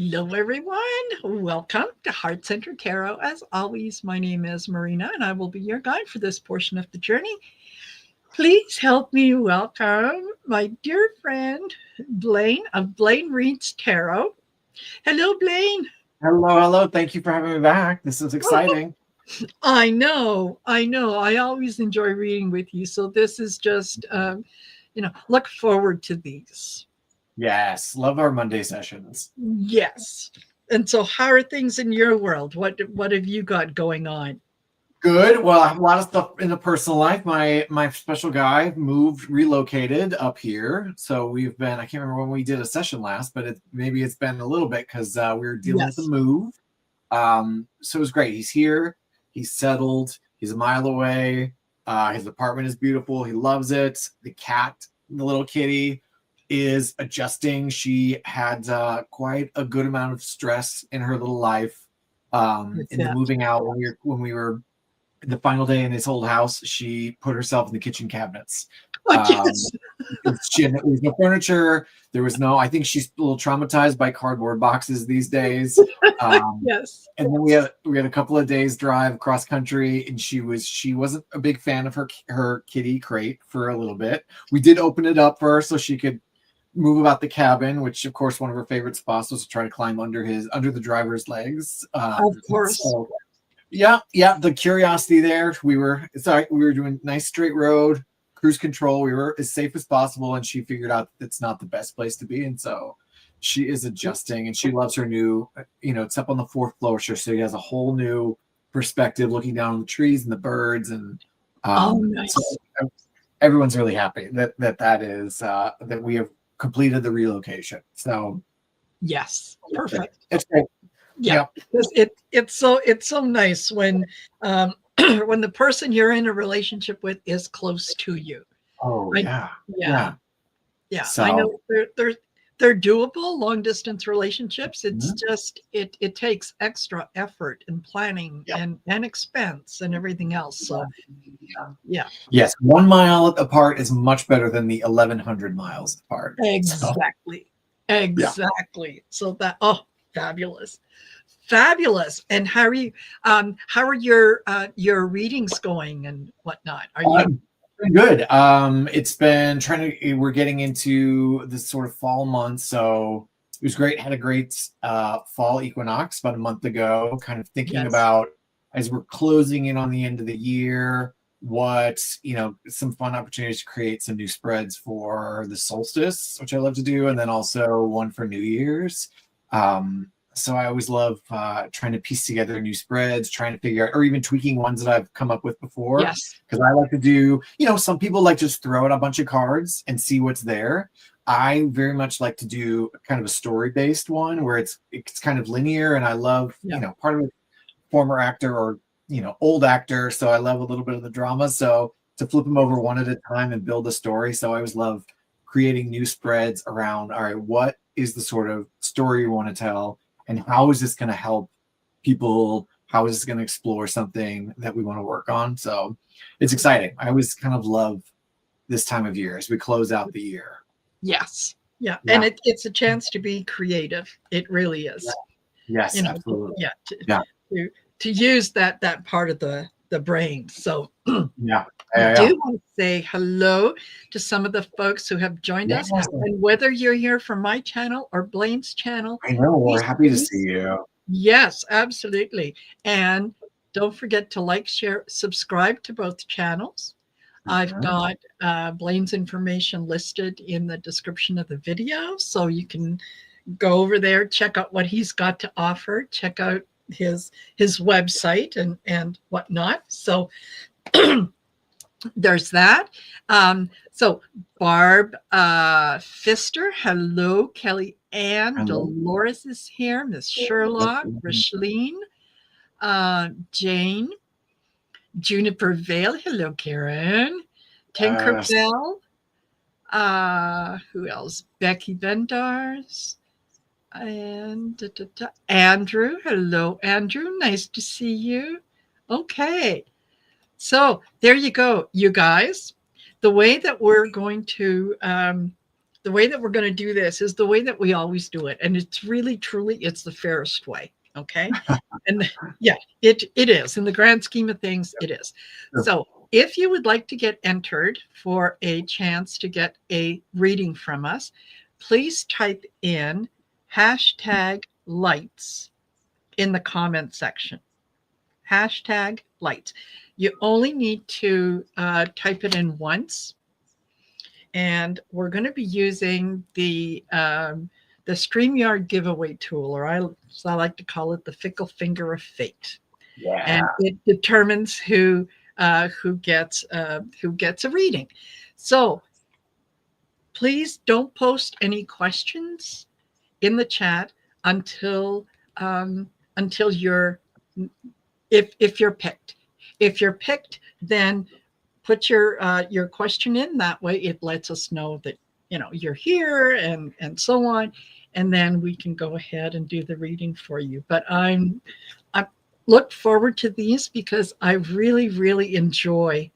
Hello, everyone. Welcome to Heart Center Tarot. As always, my name is Marina, and I will be your guide for this portion of the journey. Please help me welcome my dear friend, Blaine of Blaine Reads Tarot. Hello, Blaine. Hello, hello. Thank you for having me back. This is exciting. I know. I always enjoy reading with you. So this is just, look forward to these. Yes, love our Monday sessions. Yes. And so, how are things in your world? What have you got going on? Good. Well, I have a lot of stuff in the personal life. My special guy relocated up here. So we've been, I can't remember when we did a session last, but maybe it's been a little bit because we were dealing with the move. So it was great. He's here. He's settled. He's a mile away. His apartment is beautiful. He loves it. The cat, the little kitty, is adjusting. She had quite a good amount of stress in her little life. In the moving out when we were the final day in this old house, she put herself in the kitchen cabinets. There was no furniture. There was no. I think she's a little traumatized by cardboard boxes these days. Yes. And then we had a couple of days drive cross country, and she wasn't a big fan of her kitty crate for a little bit. We did open it up for her so she could move about the cabin, which of course one of her favorite spots was to try to climb under the driver's legs. Of course. So, yeah. The curiosity there. We were doing nice straight road, cruise control. We were as safe as possible, and she figured out it's not the best place to be, and so she is adjusting, and she loves her new. It's up on the 4th floor, so she has a whole new perspective, looking down on the trees and the birds, and nice. So everyone's really happy that we have completed the relocation. So yes, perfect. It's great. Yeah. It's so nice when when the person you're in a relationship with is close to you. Oh, yeah. So, I know they're doable, long distance relationships. It's just it takes extra effort and planning and expense and everything else. So yes, 1 mile apart is much better than the 1,100 miles apart. Exactly. So that fabulous. And how are your readings going and whatnot? Are you good? It's been we're getting into this sort of fall month, so it was great. Had a great fall equinox about a month ago, kind of thinking about, as we're closing in on the end of the year, what some fun opportunities to create some new spreads for the solstice, which I love to do, and then also one for New Year's. So I always love trying to piece together new spreads, trying to figure out, or even tweaking ones that I've come up with before. Yes. Because I like to do, some people like just throw out a bunch of cards and see what's there. I very much like to do kind of a story-based one where it's kind of linear, and I love, part of it, former actor or old actor, so I love a little bit of the drama. So to flip them over one at a time and build a story. So I always love creating new spreads around, all right, what is the sort of story you want to tell? And how is this going to help people? How is this going to explore something that we want to work on? So it's exciting. I always kind of love this time of year as we close out the year. Yes. Yeah. And it's a chance to be creative. It really is. Yes, absolutely. To use that part of the brain. So I do want to say hello to some of the folks who have joined us. And whether you're here from my channel or Blaine's channel, I know, we're happy to see you. Yes, absolutely. And don't forget to like, share, subscribe to both channels. I've got Blaine's information listed in the description of the video, so you can go over there, check out what he's got to offer, check out his website and whatnot. So there's that. So Barb Pfister, hello. Kelly Ann, Dolores is here. Miss Sherlock, Rishlene, Jane, Juniper Vale, hello. Karen, Tinkerbell, who else? Becky Vendars, and Andrew, hello. Andrew, nice to see you. Okay. So there you go, you guys. The way that we're going to the way that we're going to do this is the way that we always do it. And it's really, truly, it's the fairest way. Okay. And yeah, it is. In the grand scheme of things, it is. Sure. So if you would like to get entered for a chance to get a reading from us, please type in hashtag lights in the comment section. Hashtag lights. You only need to type it in once, and we're going to be using the StreamYard giveaway tool, or as I like to call it, the fickle finger of fate. Yeah. And it determines who gets a reading. So please don't post any questions in the chat until until you're if you're picked. If you're picked, then put your question in. That way it lets us know that you're here, and so on, and then we can go ahead and do the reading for you. But I look forward to these because I really, really enjoy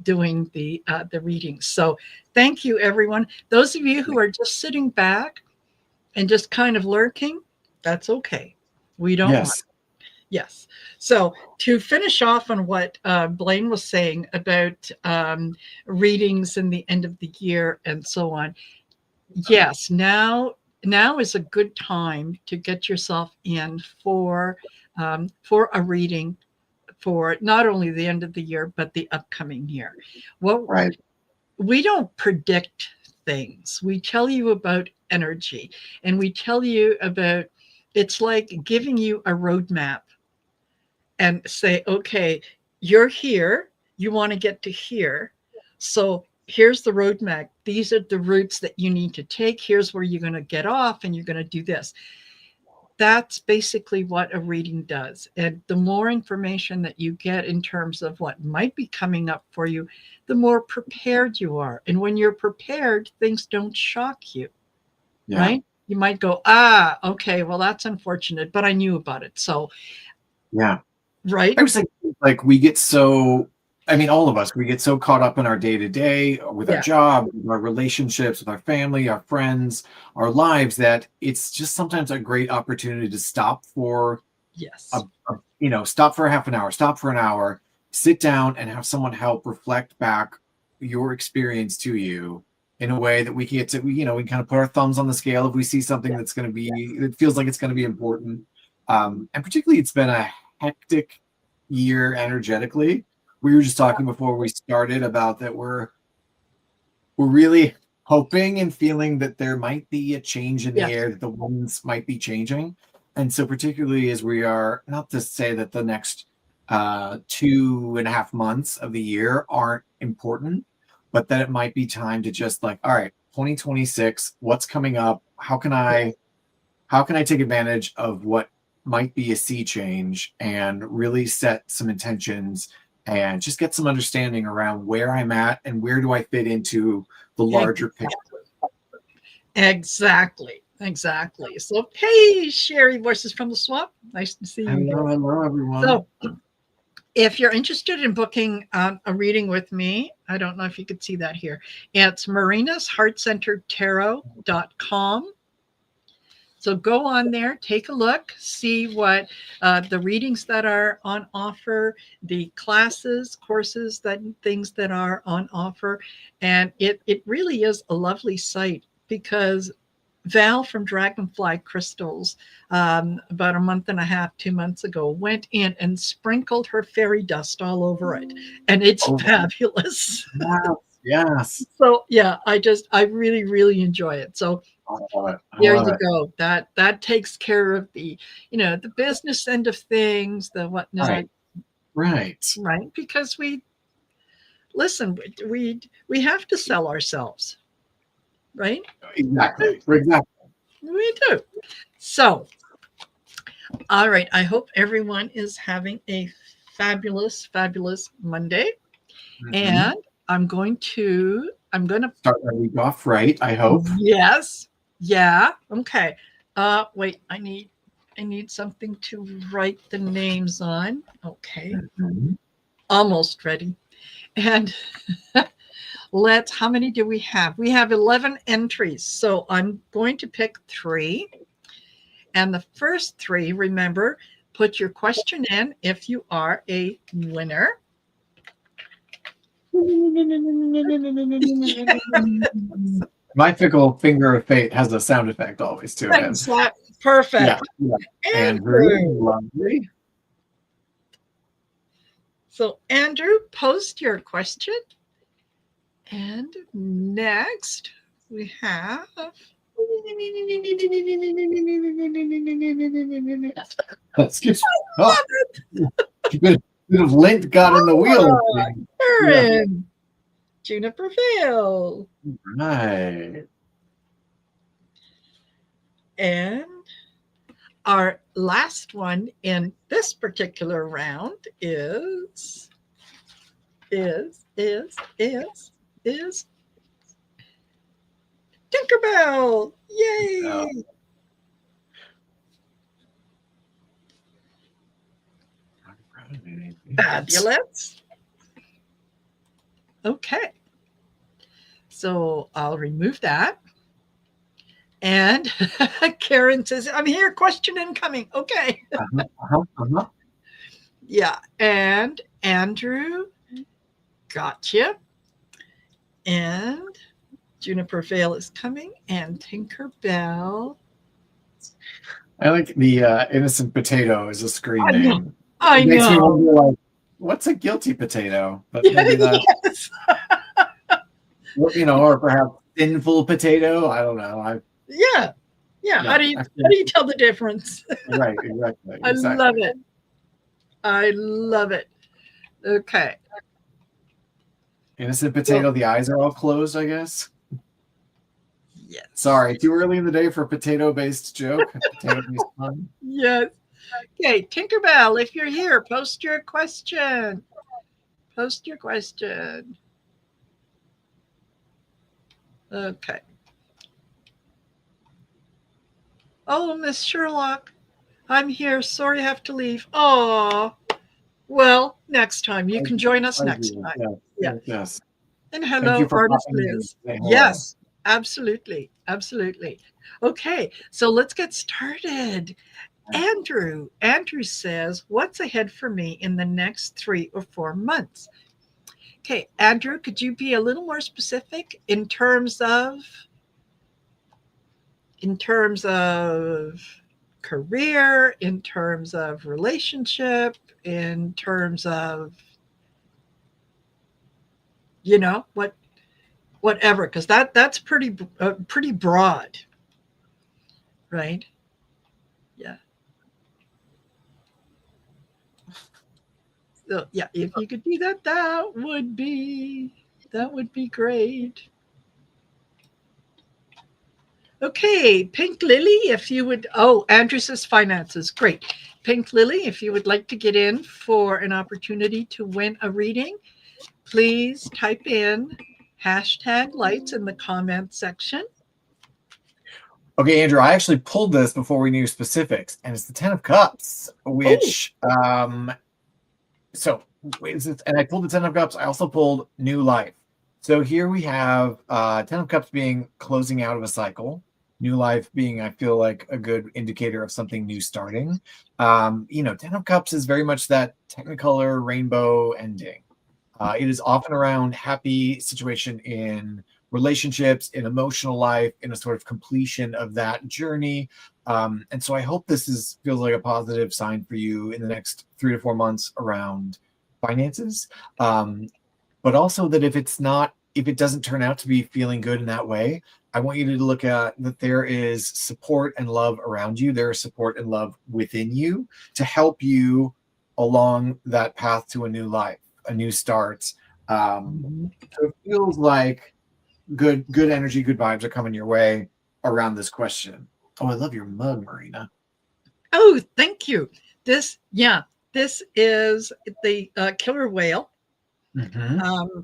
doing the readings. So thank you, everyone. Those of you who are just sitting back and just kind of lurking, that's okay. We don't mind. Yes. Yes. So to finish off on what Blaine was saying about readings in the end of the year and so on, yes, now is a good time to get yourself in for a reading for not only the end of the year but the upcoming year. What Right. We don't predict things. We tell you about energy, and we tell you about. It's like giving you a roadmap and say, okay, you're here, you want to get to here. So here's the roadmap. These are the routes that you need to take. Here's where you're going to get off, and you're going to do this. That's basically what a reading does. And the more information that you get in terms of what might be coming up for you, the more prepared you are. And when you're prepared, things don't shock you, Yeah. right? You might go, okay, well, that's unfortunate, but I knew about it. So, Yeah. right? I was thinking, like, we get so, I mean, all of us, we get so caught up in our day to day with our Yeah. job, with our relationships, with our family, our friends, our lives, that it's just sometimes a great opportunity to stop for Yes. stop for a half an hour, stop for an hour, sit down and have someone help reflect back your experience to you in a way that we can get to, we kind of put our thumbs on the scale if we see something Yeah. that's going to be, it feels like it's going to be important. And particularly, it's been a hectic year energetically. We were just talking before we started about that we're really hoping and feeling that there might be a change in the Yes. air, that the winds might be changing. And so, particularly as we are, not to say that the next 2.5 months of the year aren't important, but that it might be time to just, like, all right, 2026, what's coming up? How can I take advantage of what might be a sea change and really set some intentions and just get some understanding around where I'm at and where do I fit into the larger picture. Exactly. Exactly. So, hey, Sherry, Voices from the Swamp. Nice to see you here. Hello, everyone. So, if you're interested in booking a reading with me, I don't know if you could see that here. It's marinasheartcenteredtarot.com. So go on there, take a look, see what the readings that are on offer, the classes, courses, things that are on offer. And it really is a lovely site because Val from Dragonfly Crystals, about a month and a half, 2 months ago, went in and sprinkled her fairy dust all over it. And it's fabulous. Yes. So yeah, I really, really enjoy it. So there you go. That takes care of the business end of things, the whatnot. Right. Because we have to sell ourselves, right? Exactly. We do. So, all right. I hope everyone is having a fabulous, fabulous Monday. Mhm. And I'm going to Start our week off right, I hope. Yes. Yeah. Okay. Wait, I need something to write the names on. Okay. Mhm. Almost ready. And how many do we have? We have 11 entries. So I'm going to pick 3. And the first 3, remember, put your question in if you are a winner. My fickle finger of fate has a sound effect always to it. Exactly. Perfect. Yeah. Andrew. Lovely. So Andrew, post your question. And next we have excuse me. Oh, bit of lint got in the wheel. Karen, Juniper Vale. Right. And our last one in this particular round is Tinkerbell. Yay! Fabulous. Okay. So I'll remove that. And Karen says, I'm here, question incoming. Okay. Yeah. And Andrew, gotcha. And Juniper Vale is coming, and Tinkerbell. I like the innocent potato as a screen name. I It makes know. me wonder, like, what's a guilty potato? But maybe that, Yes. or perhaps sinful potato. I don't know. Yeah. How do you tell the difference? Right, exactly. I love it. I love it. Okay. Innocent potato, the eyes are all closed, I guess. Yes. Sorry, too early in the day for a potato-based joke. Potato-based fun. Yes. Okay, Tinkerbell, if you're here, post your question. Post your question. Okay. Oh, Miss Sherlock, I'm here. Sorry I have to leave. Oh, well, next time. You can join us next time. Yes. And hello, Artist Liz. Yes, absolutely. Absolutely. Okay, so let's get started. Andrew says, what's ahead for me in the next 3 or 4 months? Okay, Andrew, could you be a little more specific in terms of career, in terms of relationship, in terms of whatever, because that's pretty broad, right? Yeah. So yeah, if you could do that, that would be great. Okay, Pink Lily, if you would. Oh, Andrew says finances. Great. Pink Lily, if you would like to get in for an opportunity to win a reading, please type in #lights in the comment section. Okay, Andrew, I actually pulled this before we knew specifics, and it's the 10 of Cups, which, and I pulled the 10 of Cups. I also pulled New Life. So here we have 10 of Cups being closing out of a cycle. New Life being, I feel like, a good indicator of something new starting. 10 of Cups is very much that Technicolor rainbow ending. It is often around happy situation in relationships, in emotional life, in a sort of completion of that journey. And so I hope this feels like a positive sign for you in the next 3 to 4 months around finances. But also that if it doesn't turn out to be feeling good in that way, I want you to look at that there is support and love around you. There is support and love within you to help you along that path to a new life, a new start. So it feels like good energy, good vibes are coming your way around this question. Oh, I love your mug, Marina. Oh, thank you. This is the killer whale. Mm-hmm.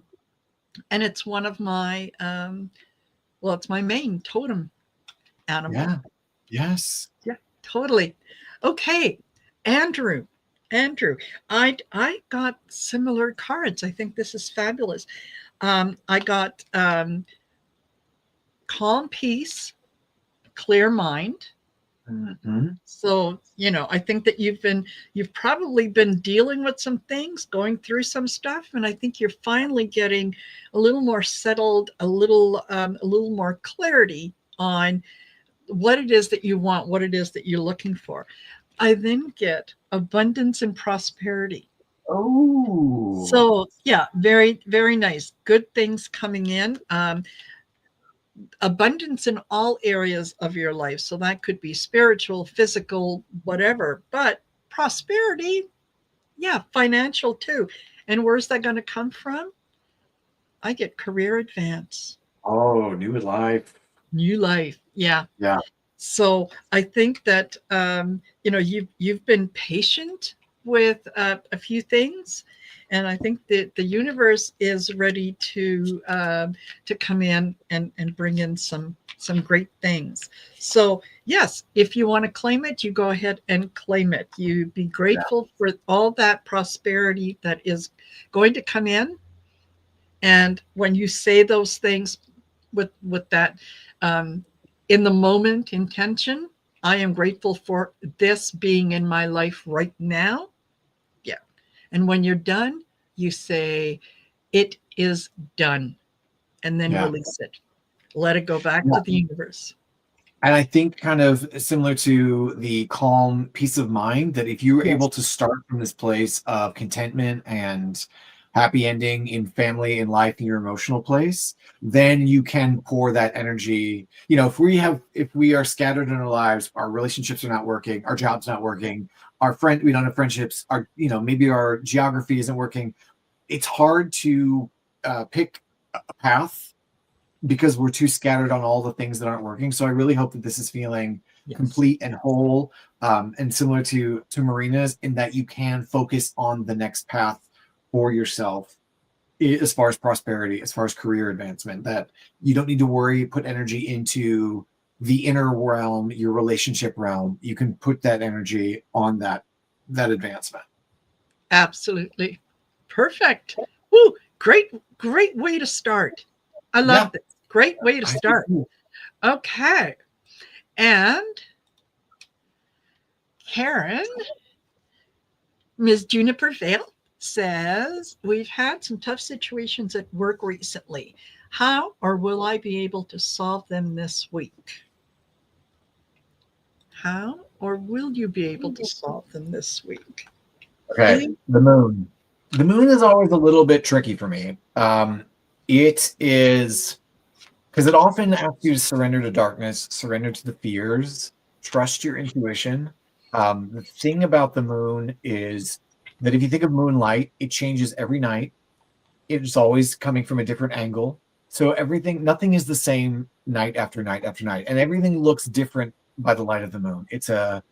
And it's one of my it's my main totem animal. Yeah. Yes. Yeah, totally. Okay, Andrew, I got similar cards. I think this is fabulous. I got calm peace, clear mind. Mhm. So, I think that you've probably been dealing with some things, going through some stuff, and I think you're finally getting a little more settled, a little more clarity on what it is that you want, what it is that you're looking for. I then get abundance and prosperity. Oh, So, yeah, very, very nice. Good things coming in. Abundance in all areas of your life. So that could be spiritual, physical, whatever. But prosperity, yeah, financial too. And where's that going to come from? I get career advance, oh, new life. new life. Yeah. Yeah, So I think that you've been patient with a few things, and I think that the universe is ready to come in and bring in some great things. So yes, if you want to claim it, you go ahead and claim it. You be yeah, grateful for all that prosperity that is going to come in, and when you say those things with that um, in the moment intention, I am grateful for this being in my life right now. Yeah. And when you're done, you say, it is done, and then yeah. release it. Let it go back Yeah. to the universe. And I think kind of similar to the calm peace of mind that if you were able Yes. to start from this place of contentment and happy ending in family and life in your emotional place, then you can pour that energy. If we are scattered in our lives, our relationships are not working, our jobs not working, we don't have friendships, maybe our geography isn't working. It's hard to pick a path because we're too scattered on all the things that aren't working. So I really hope that this is feeling Yes. complete and whole, and similar to Marina's, in that you can focus on the next path for yourself as far as prosperity, as far as career advancement. That you don't need to worry, put energy into the inner realm, your relationship realm. You can put that energy on that advancement. Absolutely. Perfect. Woo, great way to start. I Yeah, love this. Great way to I do start. too. Okay. And Karen, Ms. Juniper Vale says, we've had some tough situations at work recently. How or will I be able to solve them this week? How or will you be able to solve them this week? Okay, Any? the moon. The moon is always a little bit tricky for me. It is because it often asks you to surrender to darkness, surrender to the fears, trust your intuition. The thing about the moon is that if you think of moonlight, it changes every night. It's always coming from a different angle. So nothing is the same night after night after night, and everything looks different by the light of the moon. It's a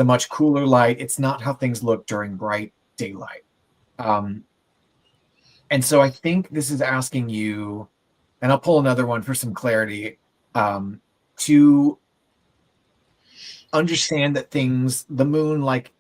much cooler light. It's not how things look during bright daylight. Um, and so I think this is asking you, and I'll pull another one for some clarity, to understand that the moon, like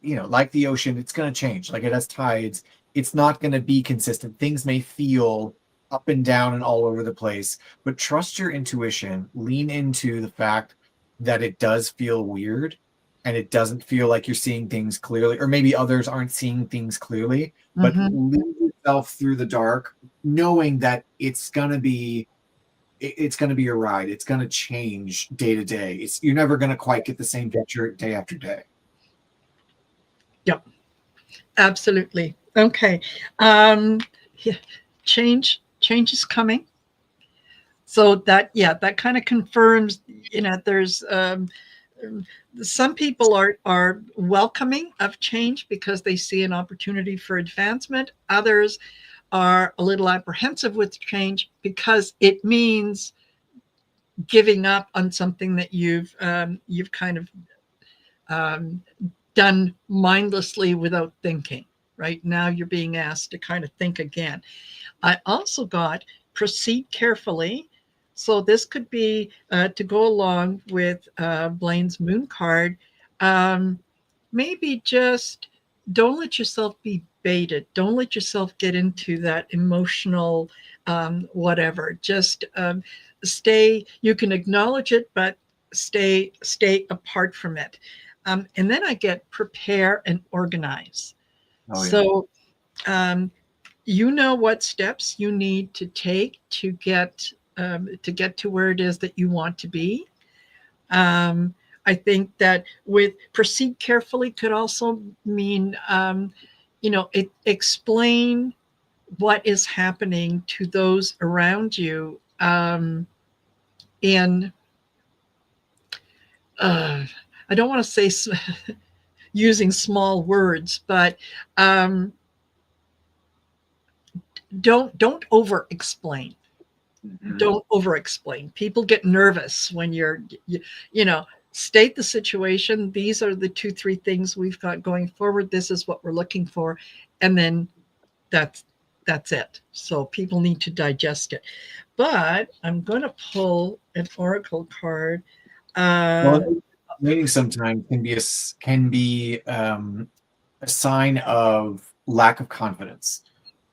the ocean, it's going to change. Like it has tides. It's not going to be consistent. Things may feel up and down and all over the place, but trust your intuition. Lean into the fact that it does feel weird and it doesn't feel like you're seeing things clearly, or maybe others aren't seeing things clearly, but Mm-hmm. lead yourself through the dark, knowing that it's going to be a ride. It's going to change day to day. You're never going to quite get the same picture day after day. Yep, absolutely. Okay. Um, yeah, change is coming. So that kind of confirms, there's some people are welcoming of change because they see an opportunity for advancement. Others are a little apprehensive with change because it means giving up on something that you've kind of um, done mindlessly without thinking. Right now, you're being asked to kind of think again. I also got proceed carefully. So this could be to go along with Blaine's moon card. Um, Maybe just don't let yourself be baited. Don't let yourself get into that emotional whatever. Just stay. You can acknowledge it, but stay apart from it. And then I get prepare and organize. Oh yeah. So you know what steps you need to take to get to where it is that you want to be. I think that with proceed carefully could also mean, explain what is happening to those around you in, I don't want to say using small words, but don't over explain. Don't over explain. People get nervous when you know, state the situation. These are the 2, 3 things we've got going forward. This is what we're looking for. And then that's it. So people need to digest it. But I'm going to pull an oracle card. Well, waiting sometimes can be a sign of lack of confidence.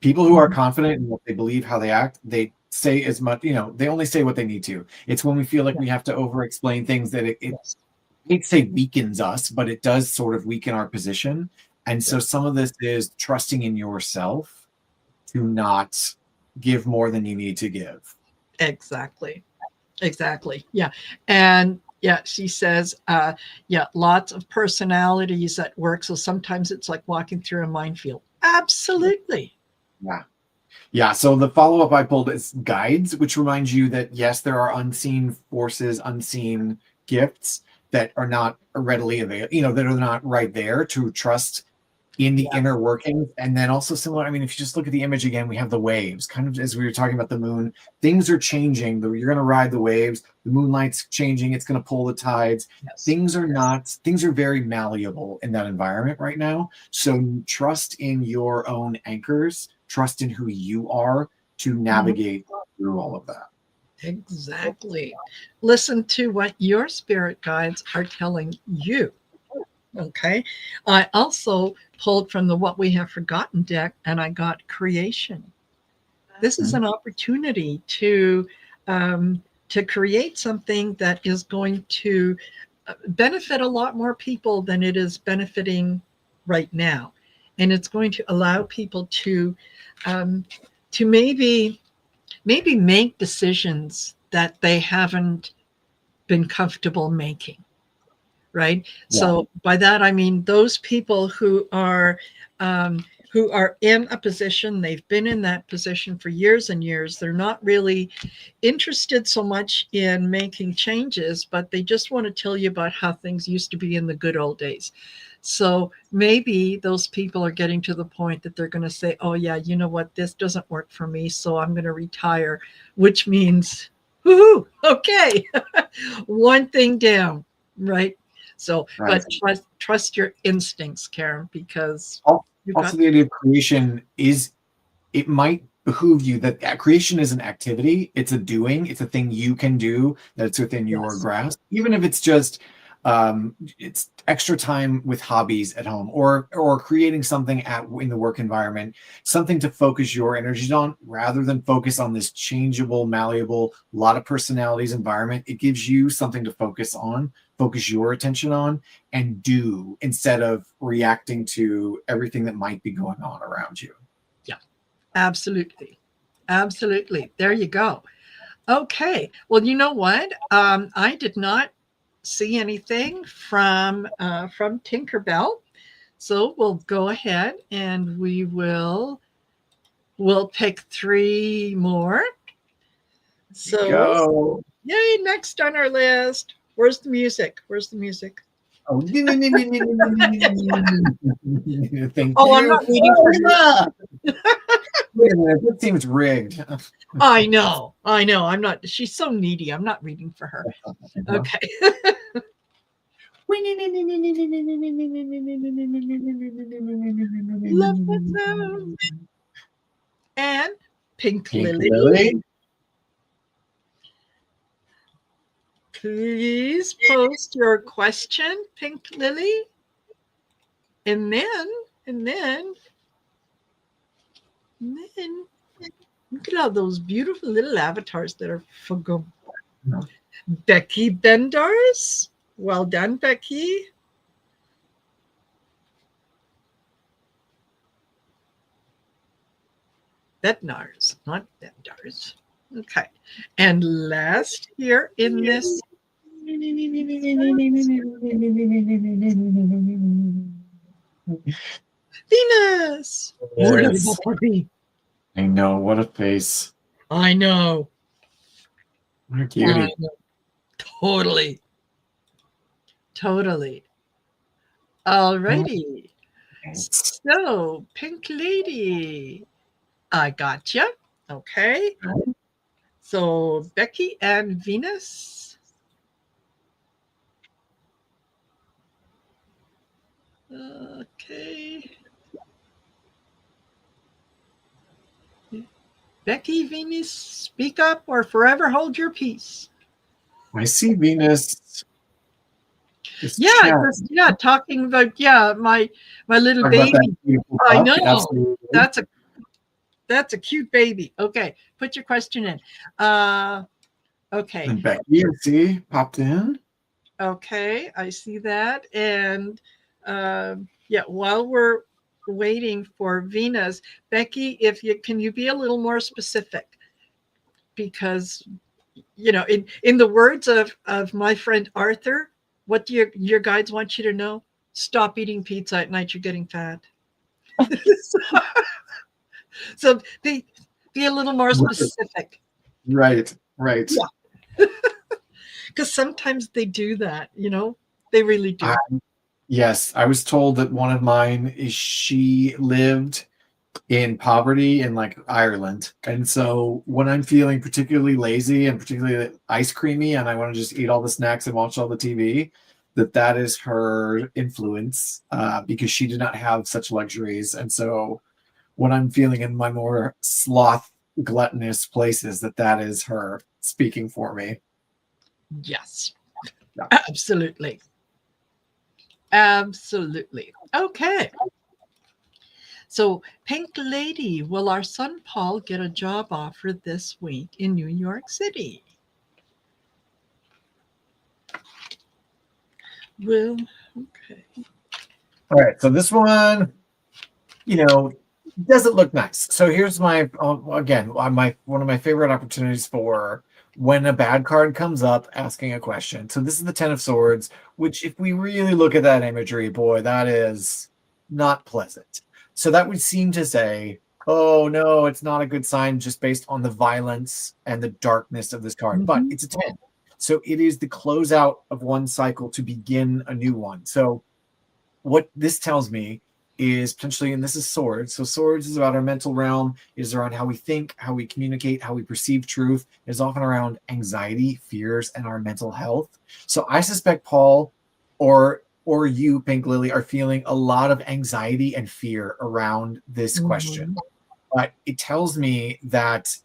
People who are confident in what they believe, how they act, they say as much, they only say what they need to. It's when we feel like we have to over explain things that it Yes. I hate to say weakens us, but it does sort of weaken our position. And so some of this is trusting in yourself to not give more than you need to give. Exactly. Yeah. And yeah, she says, yeah, lots of personalities at work. So sometimes it's like walking through a minefield. Absolutely. Yeah. Yeah. So the follow up I pulled is guides, which reminds you that yes, there are unseen forces, unseen gifts that are not readily available, that are not right there to trust in the Yeah. inner workings. And then also similar, I mean, if you just look at the image again, we have the waves, kind of as we were talking about the moon. Things are changing. You're going to ride the waves. The moonlight's changing. It's going to pull the tides. Yes. Things are very malleable in that environment right now. So trust in your own anchors, trust in who you are to navigate through all of that. Exactly. Listen to what your spirit guides are telling you. Okay. I also pulled from the What We Have Forgotten deck and I got creation. This is an opportunity to create something that is going to benefit a lot more people than it is benefiting right now. And it's going to allow people um, to maybe make decisions that they haven't been comfortable making. Right. Yeah. So by that, I mean, those people who are in a position, they've been in that position for years and years. They're not really interested so much in making changes, but they just want to tell you about how things used to be in the good old days. So maybe those people are getting to the point that they're going to say, oh yeah, you know what, this doesn't work for me, so I'm going to retire, which means, woohoo, okay, one thing down, right? So, Right. but trust your instincts, Karen, because you Also, got the idea of creation is, it might behoove you that creation is an activity. It's a doing. It's a thing you can do that's within your yes, grasp, even if it's just it's extra time with hobbies at home, or creating something in the work environment, something to focus your energies on rather than focus on this changeable, malleable, lot of personalities environment. It gives you something to focus your attention on, and do, instead of reacting to everything that might be going on around you. yeah, absolutely, absolutely. There you go. Okay. Well, you know what? I did not see anything from Tinkerbell, so we'll go ahead and we'll pick 3 more. So, Go. yay! Next on our list. Where's the music? Where's the music? Oh, thank Oh, I'm you. not reading for her. Yeah. Wait a minute, this seems rigged. I know. I'm not. She's so needy. I'm not reading for her. Okay. Love that sound. And Pink Pink Lily. Lily. Please post your question, Pink Lily. And then, and then, and then Look at all those beautiful little avatars that are for Becky Bendars. Well done, Becky. Bednars, not Bendars. Okay. And last here in this. Venus. What a little puppy. I know, what a face. I know. What a cutie. Totally. Totally. All righty. So, Pink Lady, I gotcha. Okay. So, Becky and Venus. Okay. Becky, Venus, speak up or forever hold your peace. I see Venus. Yeah, talking about my little baby. I know. Absolutely. That's a cute baby. Okay, put your question in. Okay. And Becky, I see, popped in. Okay, I see that. And yeah, while we're waiting for Venus, Becky, if you can you be a little more specific? Because in the words of my friend Arthur, what do your guides want you to know? Stop eating pizza at night, you're getting fat. So be a little more specific. Right. Yeah. Because sometimes they do that, they really do. Yes, I was told that one of mine is she lived in poverty in like Ireland. And so when I'm feeling particularly lazy and particularly ice creamy and I want to just eat all the snacks and watch all the TV, that is her influence because she did not have such luxuries. And so when I'm feeling in my more sloth gluttonous places, that is her speaking for me. Yes, yeah. Absolutely. Absolutely. Okay. So, Pink Lady, will our son Paul get a job offer this week in New York City? Well, okay. All right. So this one, doesn't look nice. So here's my again, one of my favorite opportunities for when a bad card comes up asking a question. So this is the 10 of Swords, which if we really look at that imagery, boy, that is not pleasant. So that would seem to say, oh no, it's not a good sign just based on the violence and the darkness of this card. But it's a 10. So it is the closeout of one cycle to begin a new one. So what this tells me is potentially, and this is Swords. So Swords is about our mental realm, is around how we think, how we communicate, how we perceive truth. It is often around anxiety, fears, and our mental health. So I suspect Paul or you, Pink Lily, are feeling a lot of anxiety and fear around this question. But it tells me that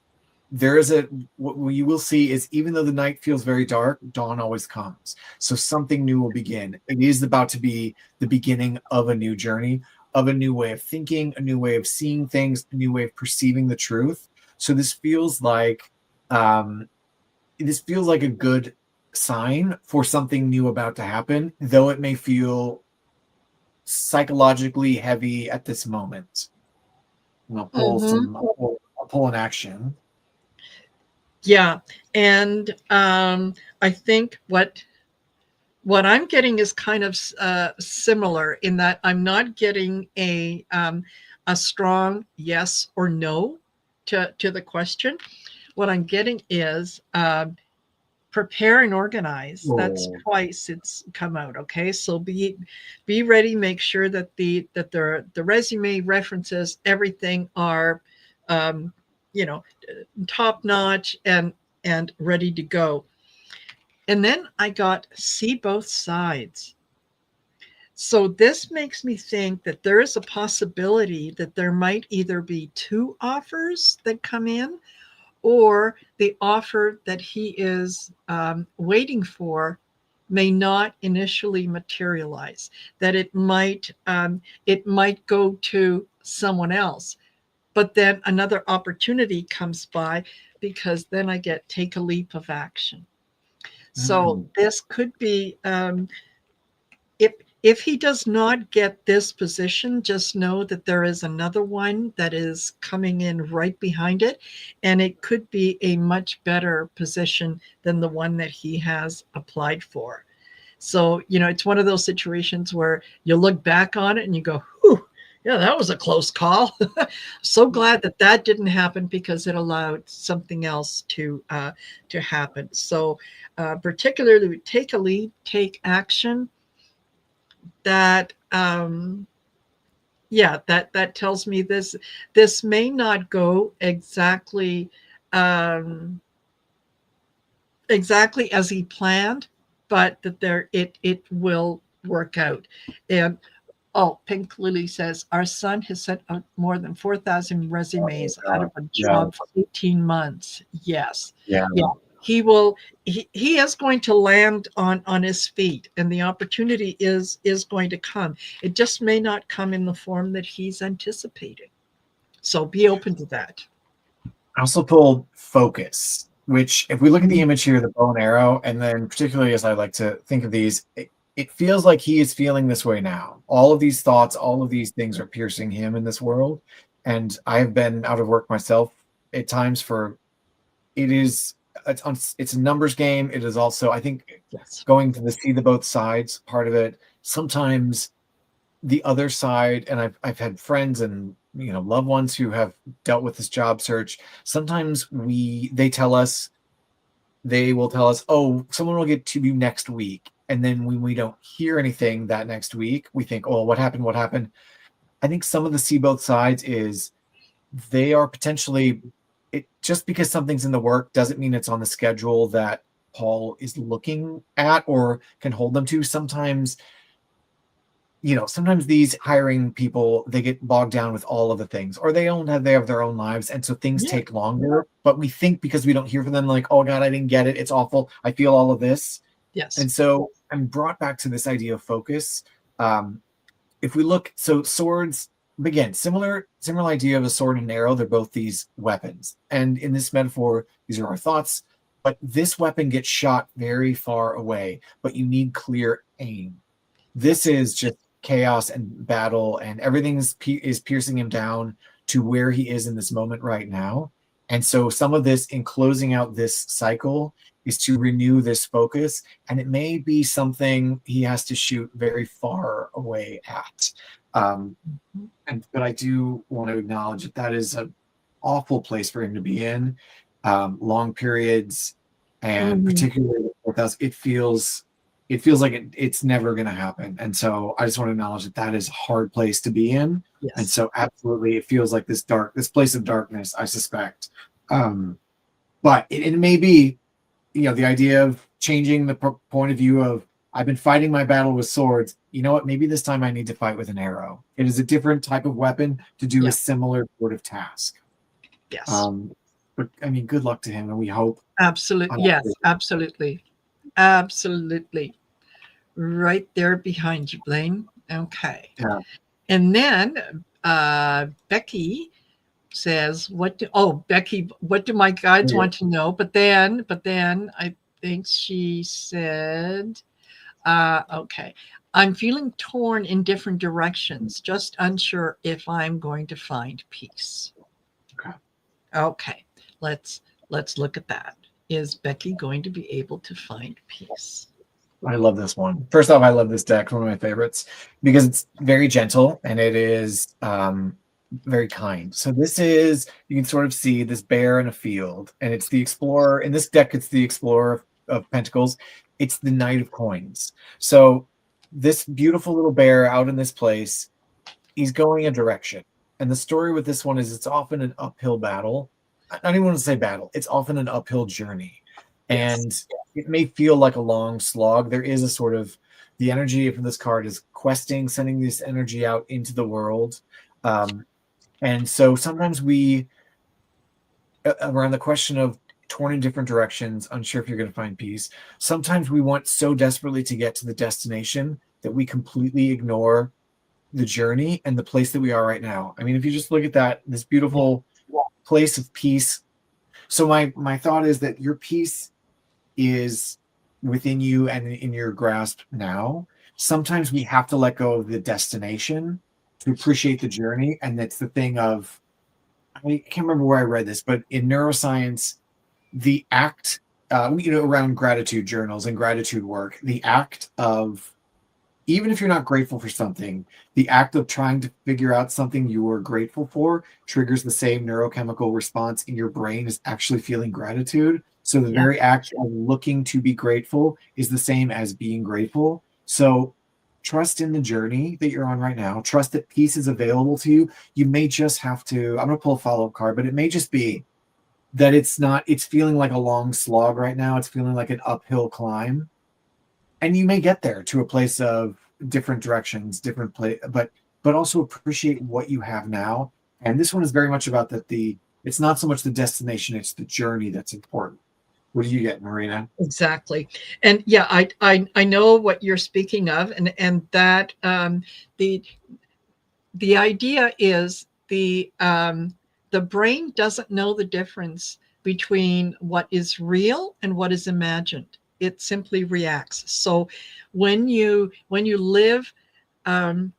there is what you will see is even though the night feels very dark, dawn always comes. So something new will begin. It is about to be the beginning of a new journey, of a new way of thinking, a new way of seeing things, a new way of perceiving the truth. So this feels like a good sign for something new about to happen, though it may feel psychologically heavy at this moment. And I'll pull an action. Yeah, and I think what I'm getting is kind of similar in that I'm not getting a strong yes or no to the question. What I'm getting is prepare and organize. That's twice it's come out. Okay, so be ready. Make sure that the resume references, everything are top notch and ready to go. And then I got see both sides. So this makes me think that there is a possibility that there might either be two offers that come in, or the offer that he is waiting for may not initially materialize, that it might go to someone else. but then another opportunity comes by, because then I get take a leap of action. So this could be, if he does not get this position, just know that there is another one that is coming in right behind it, and it could be a much better position than the one that he has applied for. So, it's one of those situations where you look back on it and you go, whew, yeah, that was a close call. So glad that that didn't happen, because it allowed something else to happen. So, particularly take a lead, take action. That yeah, that tells me this may not go exactly as he planned, but that it will work out. And oh, Pink Lily says our son has sent out more than 4,000 resumes out of a Yeah. job for 18 months. Yes. Yeah. Yeah. He will he is going to land on his feet, and the opportunity is going to come. It just may not come in the form that he's anticipating. So be open to that. I also pulled focus, which, if we look at the Mm. image here, the bow and arrow, and then particularly as I like to think of these, it feels like he is feeling this way now. All of these thoughts, all of these things are piercing him in this world. And I have been out of work myself at times for it is it's a numbers game. It is also, I think, Yes. going to see the both sides part of it. Sometimes the other side, and I've had friends and loved ones who have dealt with this job search. Sometimes they will tell us, oh, someone will get to you next week, and then when we don't hear anything that next week, we think, oh, what happened. I think some of the see both sides is they are potentially, it just because something's in the work doesn't mean it's on the schedule that Paul is looking at or can hold them to. Sometimes these hiring people, they get bogged down with all of the things, or they have their own lives, and so things Yeah. take longer. But we think because we don't hear from them, like, oh God, I didn't get it, it's awful, I feel all of this. Yes. And so I'm brought back to this idea of focus. If we look, so swords, again, similar idea of a sword and an arrow. They're both these weapons, and in this metaphor, these are our thoughts. But this weapon gets shot very far away, but you need clear aim. This is just chaos and battle, and everything is piercing him down to where he is in this moment right now. And so some of this, in closing out this cycle, is to renew this focus, and it may be something he has to shoot very far away at. But I do want to acknowledge that is an awful place for him to be in, long periods, and Mhm. particularly with us, it feels like it's never going to happen. And so I just want to acknowledge that is a hard place to be in. And Yes. so absolutely, it feels like this place of darkness, I suspect. But it may be, the idea of changing the point of view of, I've been fighting my battle with swords. You know what? Maybe this time I need to fight with an arrow. It is a different type of weapon to do a Yeah. similar sort of task. Yes. But I mean, good luck to him, and we hope. Absolutely. Yes, absolutely. Absolutely. Right there behind you, Blaine. Okay. Yeah. And then Becky says, Becky, what do my guides want to know? But then I think she said, okay, I'm feeling torn in different directions, just unsure if I'm going to find peace. Okay. Okay, let's look at that. Is Becky going to be able to find peace? I love this one. First off, I love this deck. One of my favorites because it's very gentle and it is very kind. So this is, you can sort of see this bear in a field, and it's the explorer. In this deck, it's the explorer of pentacles. It's the knight of coins. So this beautiful little bear out in this place, he's going a direction. And the story with this one is it's often an uphill battle. I don't even want to say battle. It's often an uphill journey. Yes. And it may feel like a long slog. There is a sort of, the energy from this card is questing, sending this energy out into the world. And so sometimes we, around the question of torn in different directions, unsure if you're going to find peace, sometimes we want so desperately to get to the destination that we completely ignore the journey and the place that we are right now. I mean, if you just look at this beautiful place of peace. So my thought is that your peace is within you and in your grasp now. Sometimes we have to let go of the destination to appreciate the journey. And that's the thing of, I can't remember where I read this, but in neuroscience, the act, around gratitude journals and gratitude work, the act of, even if you're not grateful for something, the act of trying to figure out something you are grateful for triggers the same neurochemical response in your brain as actually feeling gratitude. So the Yeah, very act of looking to be grateful is the same as being grateful. So trust in the journey that you're on right now. Trust that peace is available to you. You may just have to, I'm going to pull a follow-up card, but it may just be that it's feeling like a long slog right now. It's feeling like an uphill climb, and you may get there to a place of different directions, different place, but also appreciate what you have now. And this one is very much about that. It's not so much the destination, it's the journey that's important. What do you get, Marina? exactly. And yeah, I know what you're speaking of, and that the the idea is the brain doesn't know the difference between what is real and what is imagined. It simply reacts. So when you live um,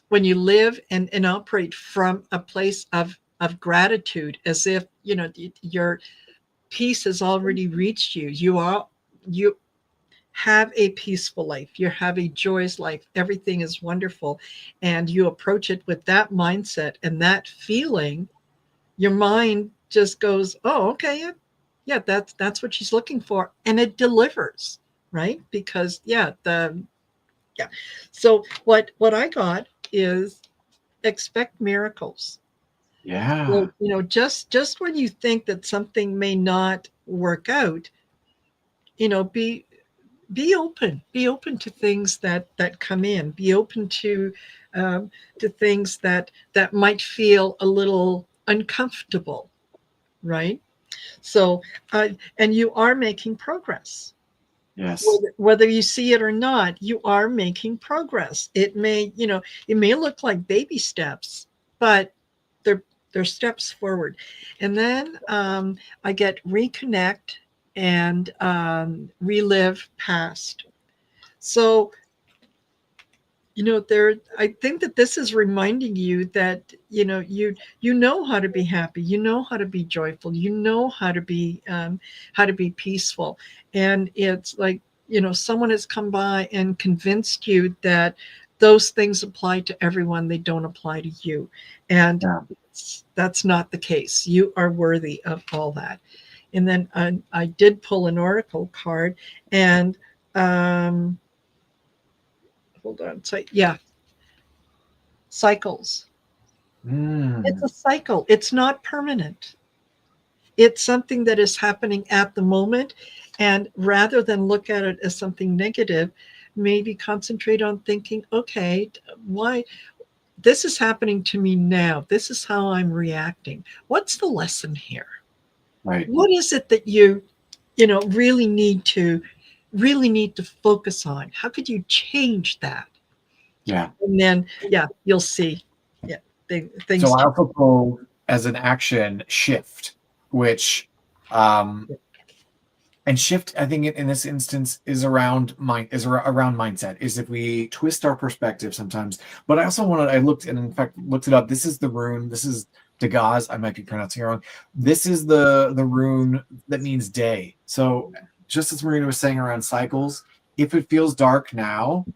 when you live and operate from a place of gratitude, as if your peace has already reached you, you have a peaceful life, you have a joyous life, everything is wonderful, and you approach it with that mindset and that feeling, your mind just goes, oh, okay, yeah, yeah, that's what she's looking for, and it delivers, right? Because yeah, so what I got is expect miracles. Yeah. So, just when you think that something may not work out, be be open to things that come in, be open to things that might feel a little uncomfortable, right? So and you are making progress, Yes. whether you see it or not. You are making progress. It may look like baby steps, but they're they're steps forward. And then I get reconnect and relive past. So, there, I think that this is reminding you that, you know how to be happy, you know how to be joyful, you know how to be peaceful. And it's like, someone has come by and convinced you that those things apply to everyone, they don't apply to you. And Yeah. that's not the case. You are worthy of all that. And then I did pull an oracle card, and um hold on. So yeah, cycles. It's Mm, a cycle. It's not permanent. It's something that is happening at the moment. And rather than look at it as something negative, maybe concentrate on thinking, okay, why this is happening to me now? This is how I'm reacting. What's the lesson here? right. What is it that you really need to focus on? How could you change that? Yeah. And then, yeah, you'll see. Yeah, So things I change. also pull as an action shift, which um and shift, I think in this instance is around mindset, is if we twist our perspective sometimes. But I also wanted, I looked and in fact looked it up. This is the rune, this is Dagaz, I might be pronouncing it wrong. This is the rune that means day. So just as Marina was saying around cycles, if it feels dark now,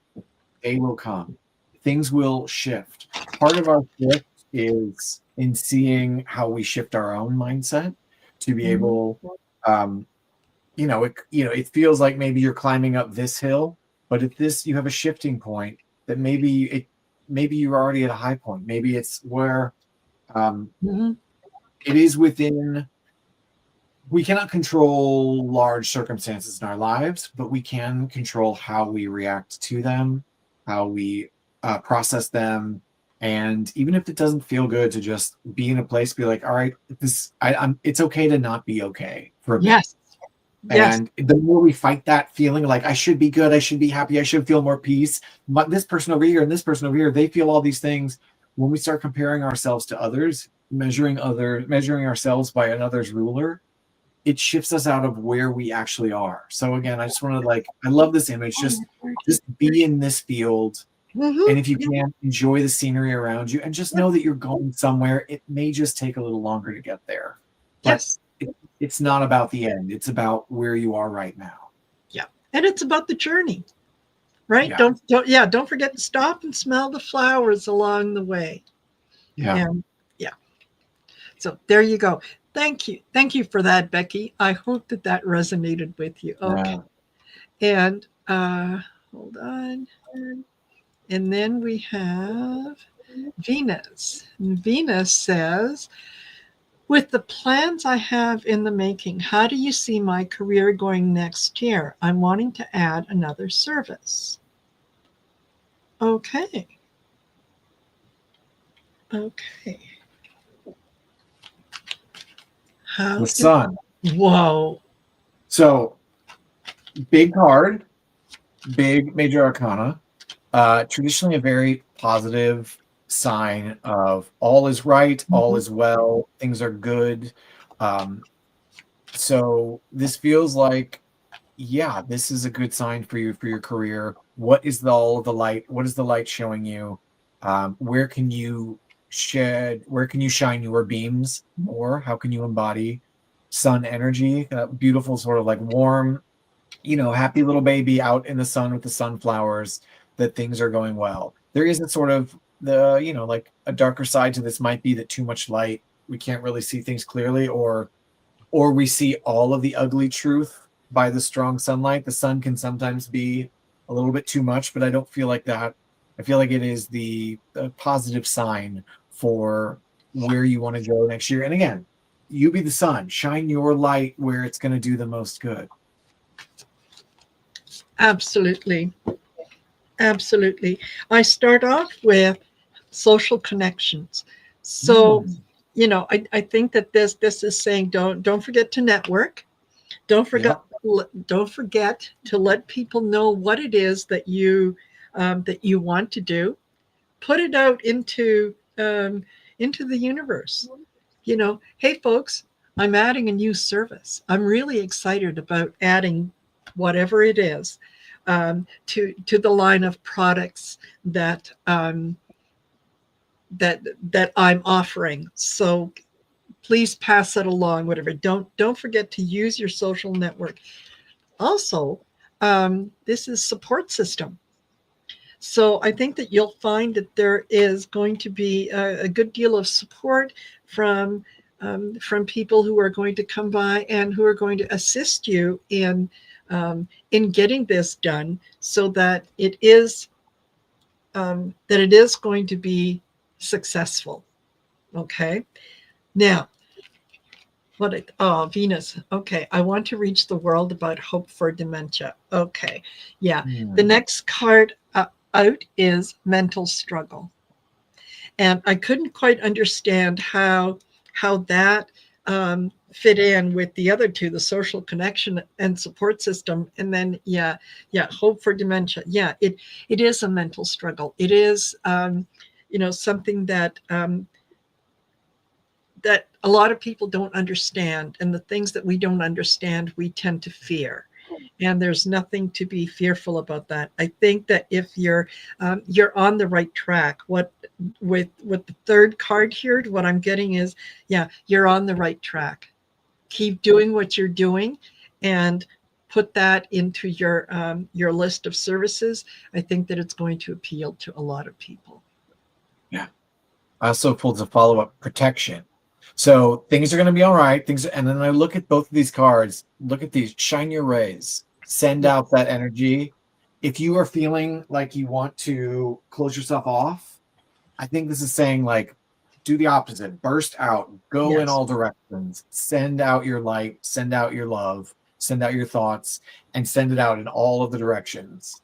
day will come, things will shift. Part of our shift is in seeing how we shift our own mindset to be Mhm. able, um it feels like maybe you're climbing up this hill, but at this you have a shifting point that maybe you're already at a high point. Maybe it's where um, Mhm. it is within. We cannot control large circumstances in our lives, but we can control how we react to them, how we process them, and even if it doesn't feel good, to just be in a place, be like, all right, I'm. It's okay to not be okay for a bit. Yes. Yes. And the more we fight that feeling like I should be good, I should be happy, I should feel more peace. But this person over here and this person over here, they feel all these things. When we start comparing ourselves to others, measuring ourselves by another's ruler, it shifts us out of where we actually are. So again, I just want to I love this image. Just be in this field. And if you Mm-hmm. can, enjoy the scenery around you and just know that you're going somewhere. It may just take a little longer to get there, but Yes. it's not about the end. It's about where you are right now. Yeah. And it's about the journey, right? Yeah. Don't forget to stop and smell the flowers along the way. Yeah. And yeah. So there you go. Thank you. Thank you for that, Becky. I hope that that resonated with you. Okay. Yeah. And hold on. And then we have Venus. Venus says, with the plans I have in the making, how do you see my career going next year? I'm wanting to add another service. Okay. Okay. How The sun. Whoa. So big card, big major arcana. Traditionally a very positive sign of all is right, all is well, things are good. So this feels like, yeah, this is a good sign for you for your career. What is all the light? What is the light showing you? Where can you where can you shine your beams more? How can you embody sun energy? Beautiful, sort of like warm, happy little baby out in the sun with the sunflowers, that things are going well. There isn't sort of like a darker side to this might be that too much light, we can't really see things clearly, or we see all of the ugly truth by the strong sunlight. The sun can sometimes be a little bit too much, but I don't feel like that. I feel like it is the positive sign for where you want to go next year. And again, you be the sun, shine your light where it's going to do the most good. Absolutely. Absolutely. I start off with social connections. So, I think that this is saying don't forget to network. Don't forget Yep. don't forget to let people know what it is that you want to do. Put it out into the universe. Hey folks, I'm adding a new service. I'm really excited about adding whatever it is to the line of products that I'm offering. So please pass it along. Whatever. Don't forget to use your social network. Also, this is support system. So I think that you'll find that there is going to be a good deal of support from people who are going to come by and who are going to assist you in getting this done, so that it is going to be successful. Okay. Now, Venus. Okay. I want to reach the world about hope for dementia. Okay. Yeah. The next card out is mental struggle. And I couldn't quite understand how that fit in with the other two, the social connection and support system. And then, hope for dementia. Yeah, it is a mental struggle. It is, something that a lot of people don't understand. And the things that we don't understand, we tend to fear. And there's nothing to be fearful about that. I think that if you're on the right track, with the third card here, what I'm getting is, you're on the right track. Keep doing what you're doing, and put that into your list of services. I think that it's going to appeal to a lot of people. Yeah. I also pulled the follow-up protection. So things are going to be all right. And then I look at both of these cards. Look at these. Shine your rays. Send Yeah. out that energy. If you are feeling like you want to close yourself off, I think this is saying do the opposite. Burst out. Go in Yes. all directions. Send out your light. Send out your love. Send out your thoughts, and send it out in all of the directions.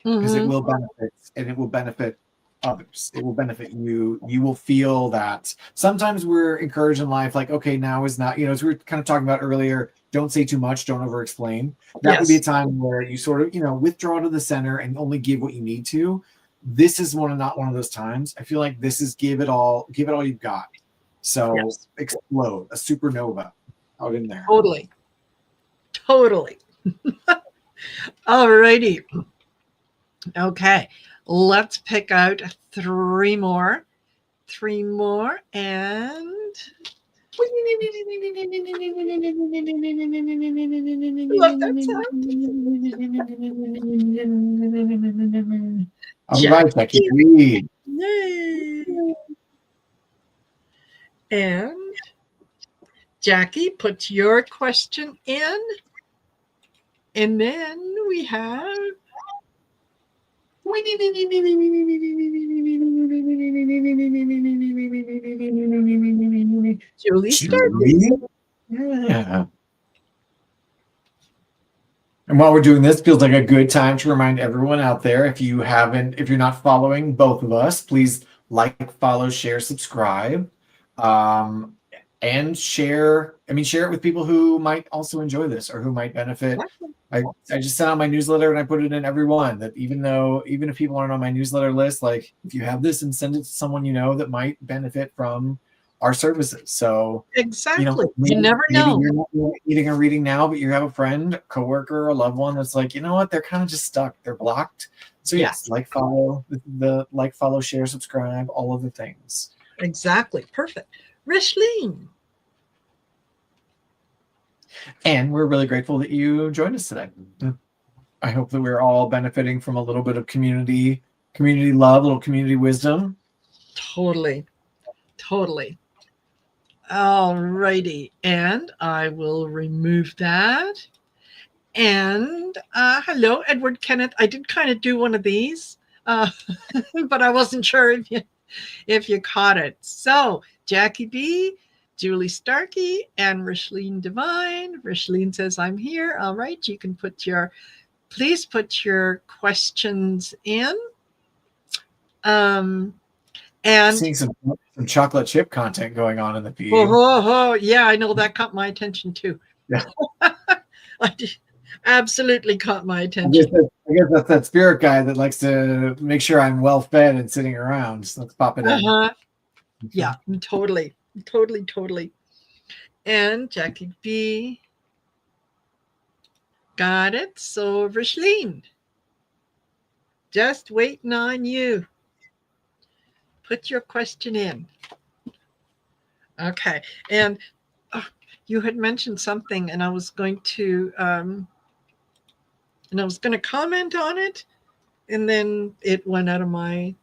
Because it Mm-hmm. will benefit, and it will benefit others. It will benefit you. You will feel that sometimes we're encouraged in life, like, okay, now is not, as we were kind of talking about earlier, don't say too much, don't over explain. That would Yes. be a time where you sort of, withdraw to the center and only give what you need to. This is not one of those times. I feel like this is give it all you've got. So Yes. explode, a supernova out in there. Totally. Totally. All righty. Okay. Let's pick out three more. And love that sound. All right, Becky. Yay. And Jackie, put your question in. And then we have Julie Starkey. Yeah. And while we're doing this, feels like a good time to remind everyone out there, if you're not following both of us, please like, follow, share, subscribe, and share it with people who might also enjoy this or who might benefit. I just sent out my newsletter and I put it in every one, that even if people aren't on my newsletter list, like, if you have this, and send it to someone that might benefit from our services. So exactly, you never know. Maybe you're not eating or reading now, but you have a friend, a coworker, a loved one that's like, you know what, they're kind of just stuck, they're blocked. So yes, follow, share, subscribe, all of the things. Exactly. Perfect. Rishlene. And we're really grateful that you joined us today. I hope that we're all benefiting from a little bit of community love, a little community wisdom. Totally. All righty. And I will remove that. And hello, Edward Kenneth. I did kind of do one of these, but I wasn't sure if you caught it. So Jackie B, Julie Starkey, and Rishlene Devine. Rishlene says, I'm here. All right. You can please put your questions in. And seeing some chocolate chip content going on in the feed. Yeah, I know that caught my attention too. Yeah. Absolutely caught my attention. I guess that's that spirit guy that likes to make sure I'm well fed and sitting around. So let's pop it in. Yeah, totally. And Jackie B. Got it. So Rishlene, just waiting on you. Put your question in. Okay. And you had mentioned something, and I was going to comment on it, and then it went out of my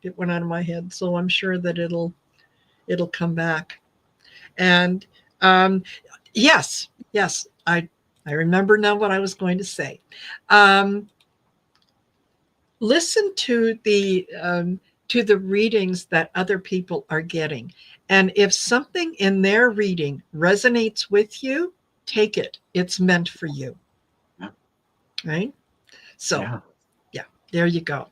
head. So I'm sure that it'll come back. And yes, I remember now what I was going to say. Listen to the readings that other people are getting. And if something in their reading resonates with you, take it. It's meant for you. Yeah. Right? So, yeah, there you go.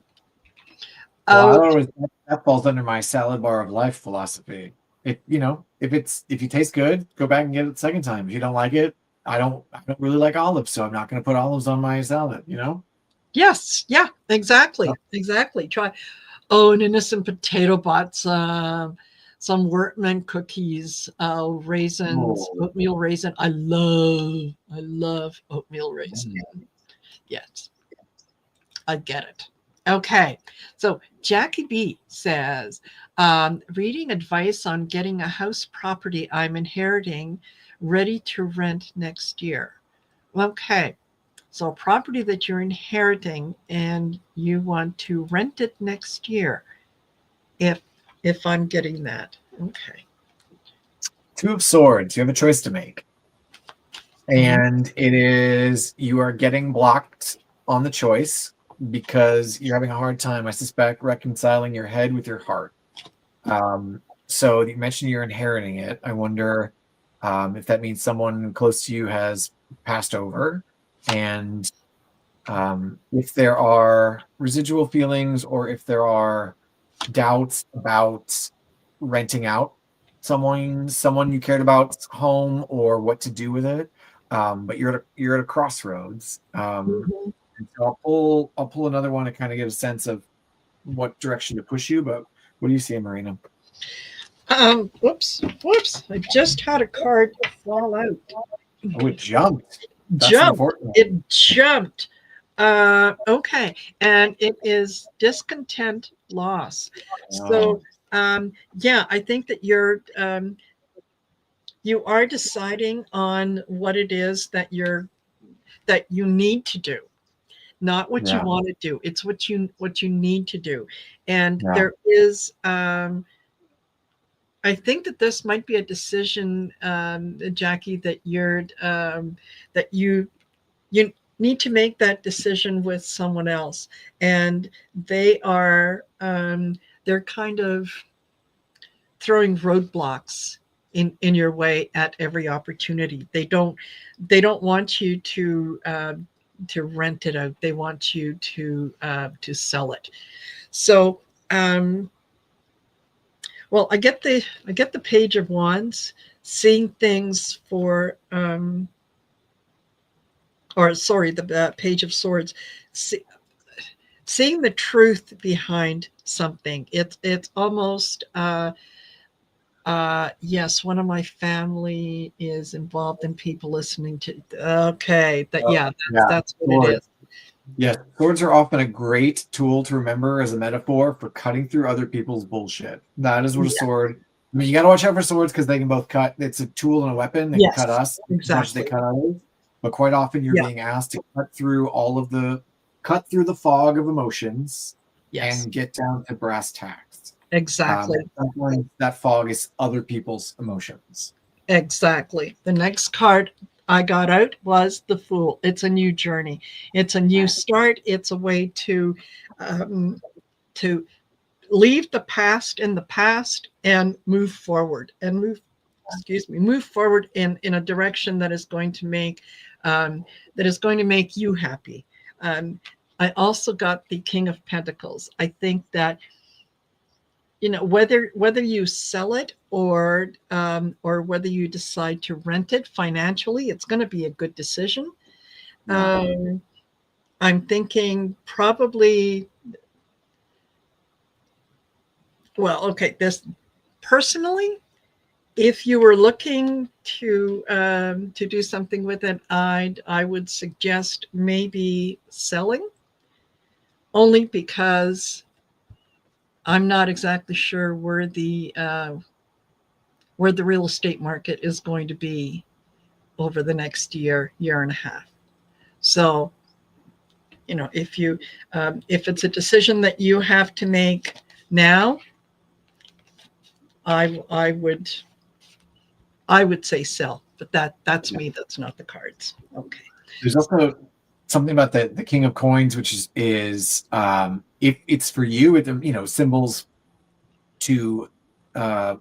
Well, that falls under my salad bar of life philosophy. If you taste good, go back and get it the second time. If you don't like it, I don't really like olives, so I'm not going to put olives on my salad, Yes. Yeah, exactly. Try an innocent potato bot, some Workman cookies, raisins, oatmeal raisin. I love oatmeal raisin. Yes, I get it. Okay, so Jackie B says, reading advice on getting a house property I'm inheriting, ready to rent next year. Okay, so a property that you're inheriting and you want to rent it next year. If I'm getting that. Okay. Two of Swords. You have a choice to make. And it is, you are getting blocked on the choice because you're having a hard time, I suspect, reconciling your head with your heart. So you mentioned you're inheriting it. I wonder if that means someone close to you has passed over, and if there are residual feelings or if there are doubts about renting out someone you cared about's home or what to do with it. but you're at a crossroads. Mhm. And so I'll pull another one to kind of get a sense of what direction to push you. But what do you see, Marina? Whoops. I just had a card fall out. Oh, it jumped. That's Jumped. unfortunate. It jumped. Okay. And it is discontent loss. Oh, So, yeah, I think that you are deciding on what it is that you need to do, not what you yeah, want to do. It's what you need to do. And yeah, there is I think that this might be a decision, Jackie, that you need to make that decision with someone else, and they are they're kind of throwing roadblocks in your way at every opportunity. They don't want you to rent it out. They want you to sell it. So, well, I get the Page of Wands, seeing things for or sorry, the Page of Swords, see, seeing the truth behind something. It's almost yes, one of my family is involved in people listening to. Okay, that yeah, yeah. that's what it Swords. is. Yes, swords are often a great tool to remember as a metaphor for cutting through other people's bullshit. That is what a Yeah. sword. I mean, you got to watch out for swords because they can both cut. It's a tool and a weapon. They can cut Yes, us as much as they exactly. cut others. But quite often, you're Yeah. being asked to cut through the fog of emotions Yes. and get down to brass tacks. Exactly. Sometimes that fog is other people's emotions. Exactly. The next card I got out was the Fool. It's a new journey. It's a new start. It's a way um, to leave the past in the past and move forward and move forward in a direction um, that is going to make you happy. Um, I also got the King of Pentacles. I think that whether you sell it or whether you decide to rent it financially, it's going to be a good decision. Yeah. Um, I'm thinking probably, well, okay, this personally, if you were looking to do something with it, I would suggest maybe selling, only because I'm not exactly sure where the real estate market is going to be over the next year and a half. So, if it's a decision that you have to make now, I I would say sell, but that's me. That's not the cards. Okay. There's also something about the King of Coins, which is if it's for you, symbols to uh,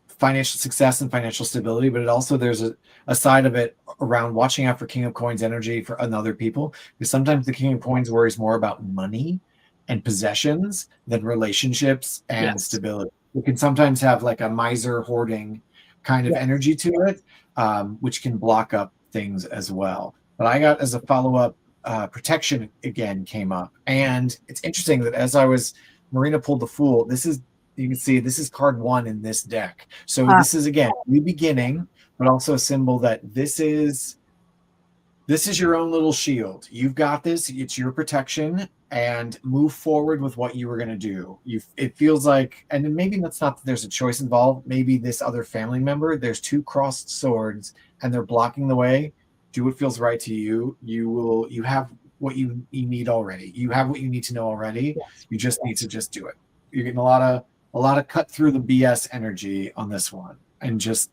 financial success and financial stability, but there's a side of it around watching out for King of Coins energy for other people. Because sometimes the King of Coins worries more about money and possessions than relationships and Yes. stability. It can sometimes have like a miser hoarding kind of Yes. energy to it, which can block up things as well. But I got as a follow up, protection again came up. And it's interesting that as Marina pulled the Fool, you can see this is card one in this deck. So Uh, this is again new beginning, but also a symbol that this is your own little shield. You've got this. It's your protection, and move forward with what you were going to do. It feels like, and maybe that's not that there's a choice involved. Maybe this other family member, there's two crossed swords, and they're blocking the way. Do what feels right to you. You have what you need already. You have what you need to know already. yes. You just need to just do it. You're getting a lot of cut through the BS energy on this one, and just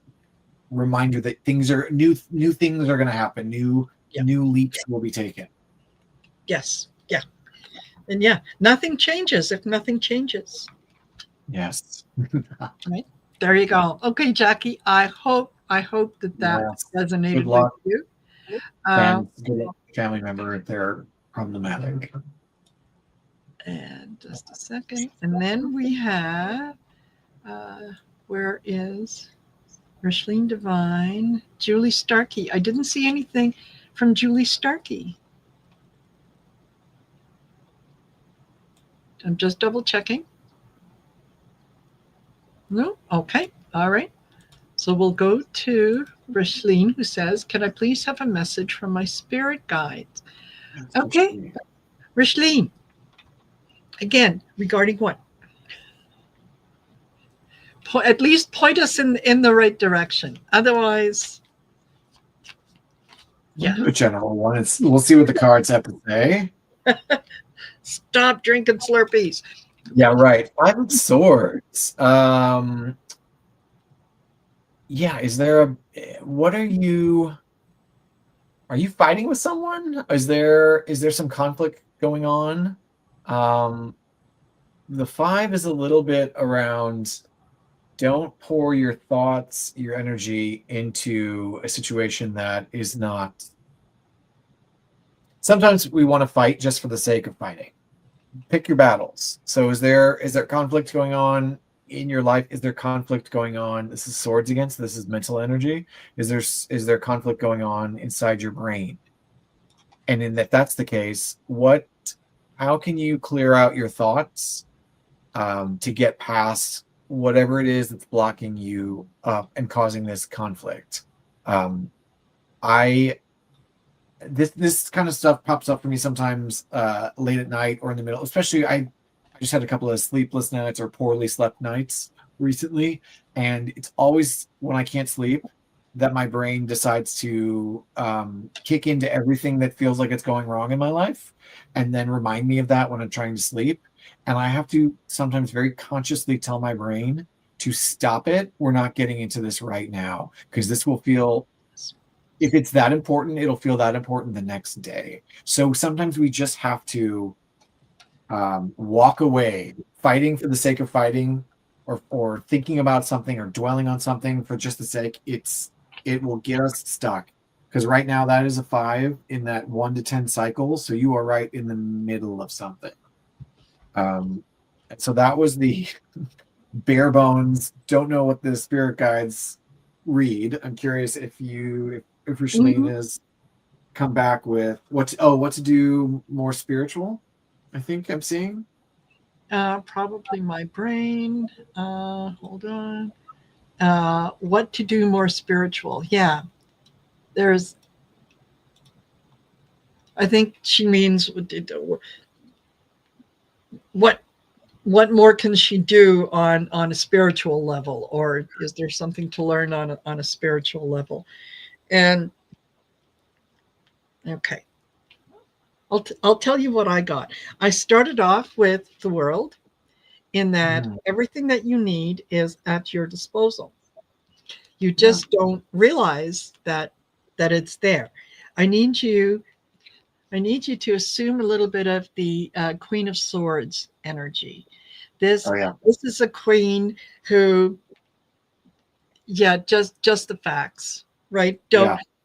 reminder that things are new things are going to happen, Yeah. new leaps will be taken. Yes. Yeah. And yeah, nothing changes if nothing changes. Yes. Right. There you go. Okay, Jackie. I hope that Yes. Good resonated with luck. you. Uh, And good luck to the family member if they're problematic. and just a second, and then we have uh, where is Richline Divine, Julie Starkey. I didn't see anything from Julie Starkey. I'm just double checking. No? Okay. All right. So we'll go to Richline, who says, "Can I please have a message from my spirit guides?" Okay. Richline, again, regarding what? At least point us in the right direction. Otherwise, yeah. A general one. We'll see what the cards have to say. Stop drinking Slurpees. Yeah, right. 5 of Swords. Yeah, what are you fighting with someone? Is there some conflict going on? The 5 is a little bit around, don't pour your thoughts, your energy into a situation that is not. Sometimes we want to fight just for the sake of fighting. Pick your battles. So is there conflict going on in your life? Is there conflict going on? This is swords against, this is mental energy. Is there conflict going on inside your brain? And if that's the case, how can you clear out your thoughts to get past whatever it is that's blocking you up and causing this conflict? This kind of stuff pops up for me sometimes late at night or in the middle. Especially, I just had a couple of sleepless nights or poorly slept nights recently, and it's always when I can't sleep that my brain decides to kick into everything that feels like it's going wrong in my life, and then remind me of that when I'm trying to sleep. And I have to sometimes very consciously tell my brain to stop it. We're not getting into this right now, because this will feel, if it's that important, it'll feel that important the next day. So sometimes we just have to walk away, fighting for the sake of fighting, or thinking about something or dwelling on something for just the sake. It will get us stuck, because right now that is a 5 in that 1 to 10 cycle. So you are right in the middle of something. So that was the bare bones. Don't know what the spirit guides read. I'm curious if Richline has come back with what to do more spiritual. I think I'm seeing. Probably my brain. Hold on. What to do more spiritual? Yeah, I think she means what more can she do on a spiritual level, or is there something to learn on a spiritual level? And okay, I'll tell you what I got. I started off with the world, in that everything that you need is at your disposal. You just don't realize that it's there. I need you to assume a little bit of the Queen of Swords energy. This is a queen who, just the facts, right?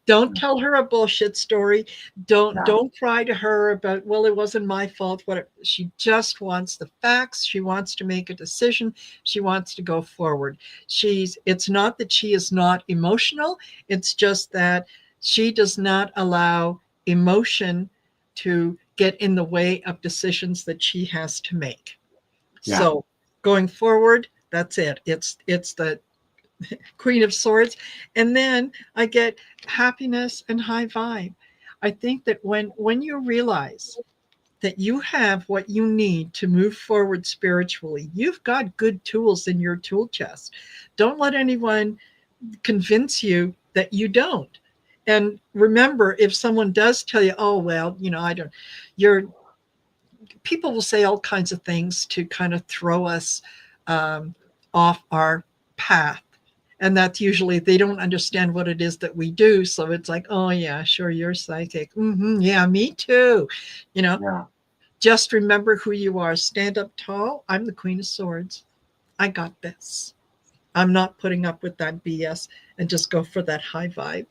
Don't tell her a bullshit story. Don't cry to her about, well, it wasn't my fault. Whatever. She just wants the facts. She wants to make a decision. She wants to go forward. It's not that she is not emotional. It's just that she does not allow emotion to get in the way of decisions that she has to make. So going forward, that's it. It's the Queen of Swords. And then I get happiness and high vibe. I think that when you realize that you have what you need to move forward spiritually, you've got good tools in your tool chest. Don't let anyone convince you that you don't. And remember, if someone does tell you, oh, well, I don't, people will say all kinds of things to kind of throw us off our path. And that's usually, they don't understand what it is that we do. So it's like, oh yeah, sure, you're psychic. Yeah, me too. Just remember who you are. Stand up tall. I'm the Queen of Swords. I got this. I'm not putting up with that BS, and just go for that high vibe.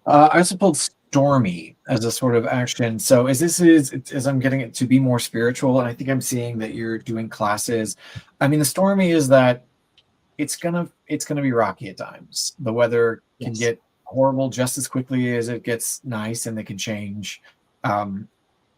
I also pulled Stormy as a sort of action. So as I'm getting it to be more spiritual, and I think I'm seeing that you're doing classes. I mean, the Stormy is that it's gonna it's going to be rocky at times. The weather can Yes. get horrible just as quickly as it gets nice, and they can change. Um,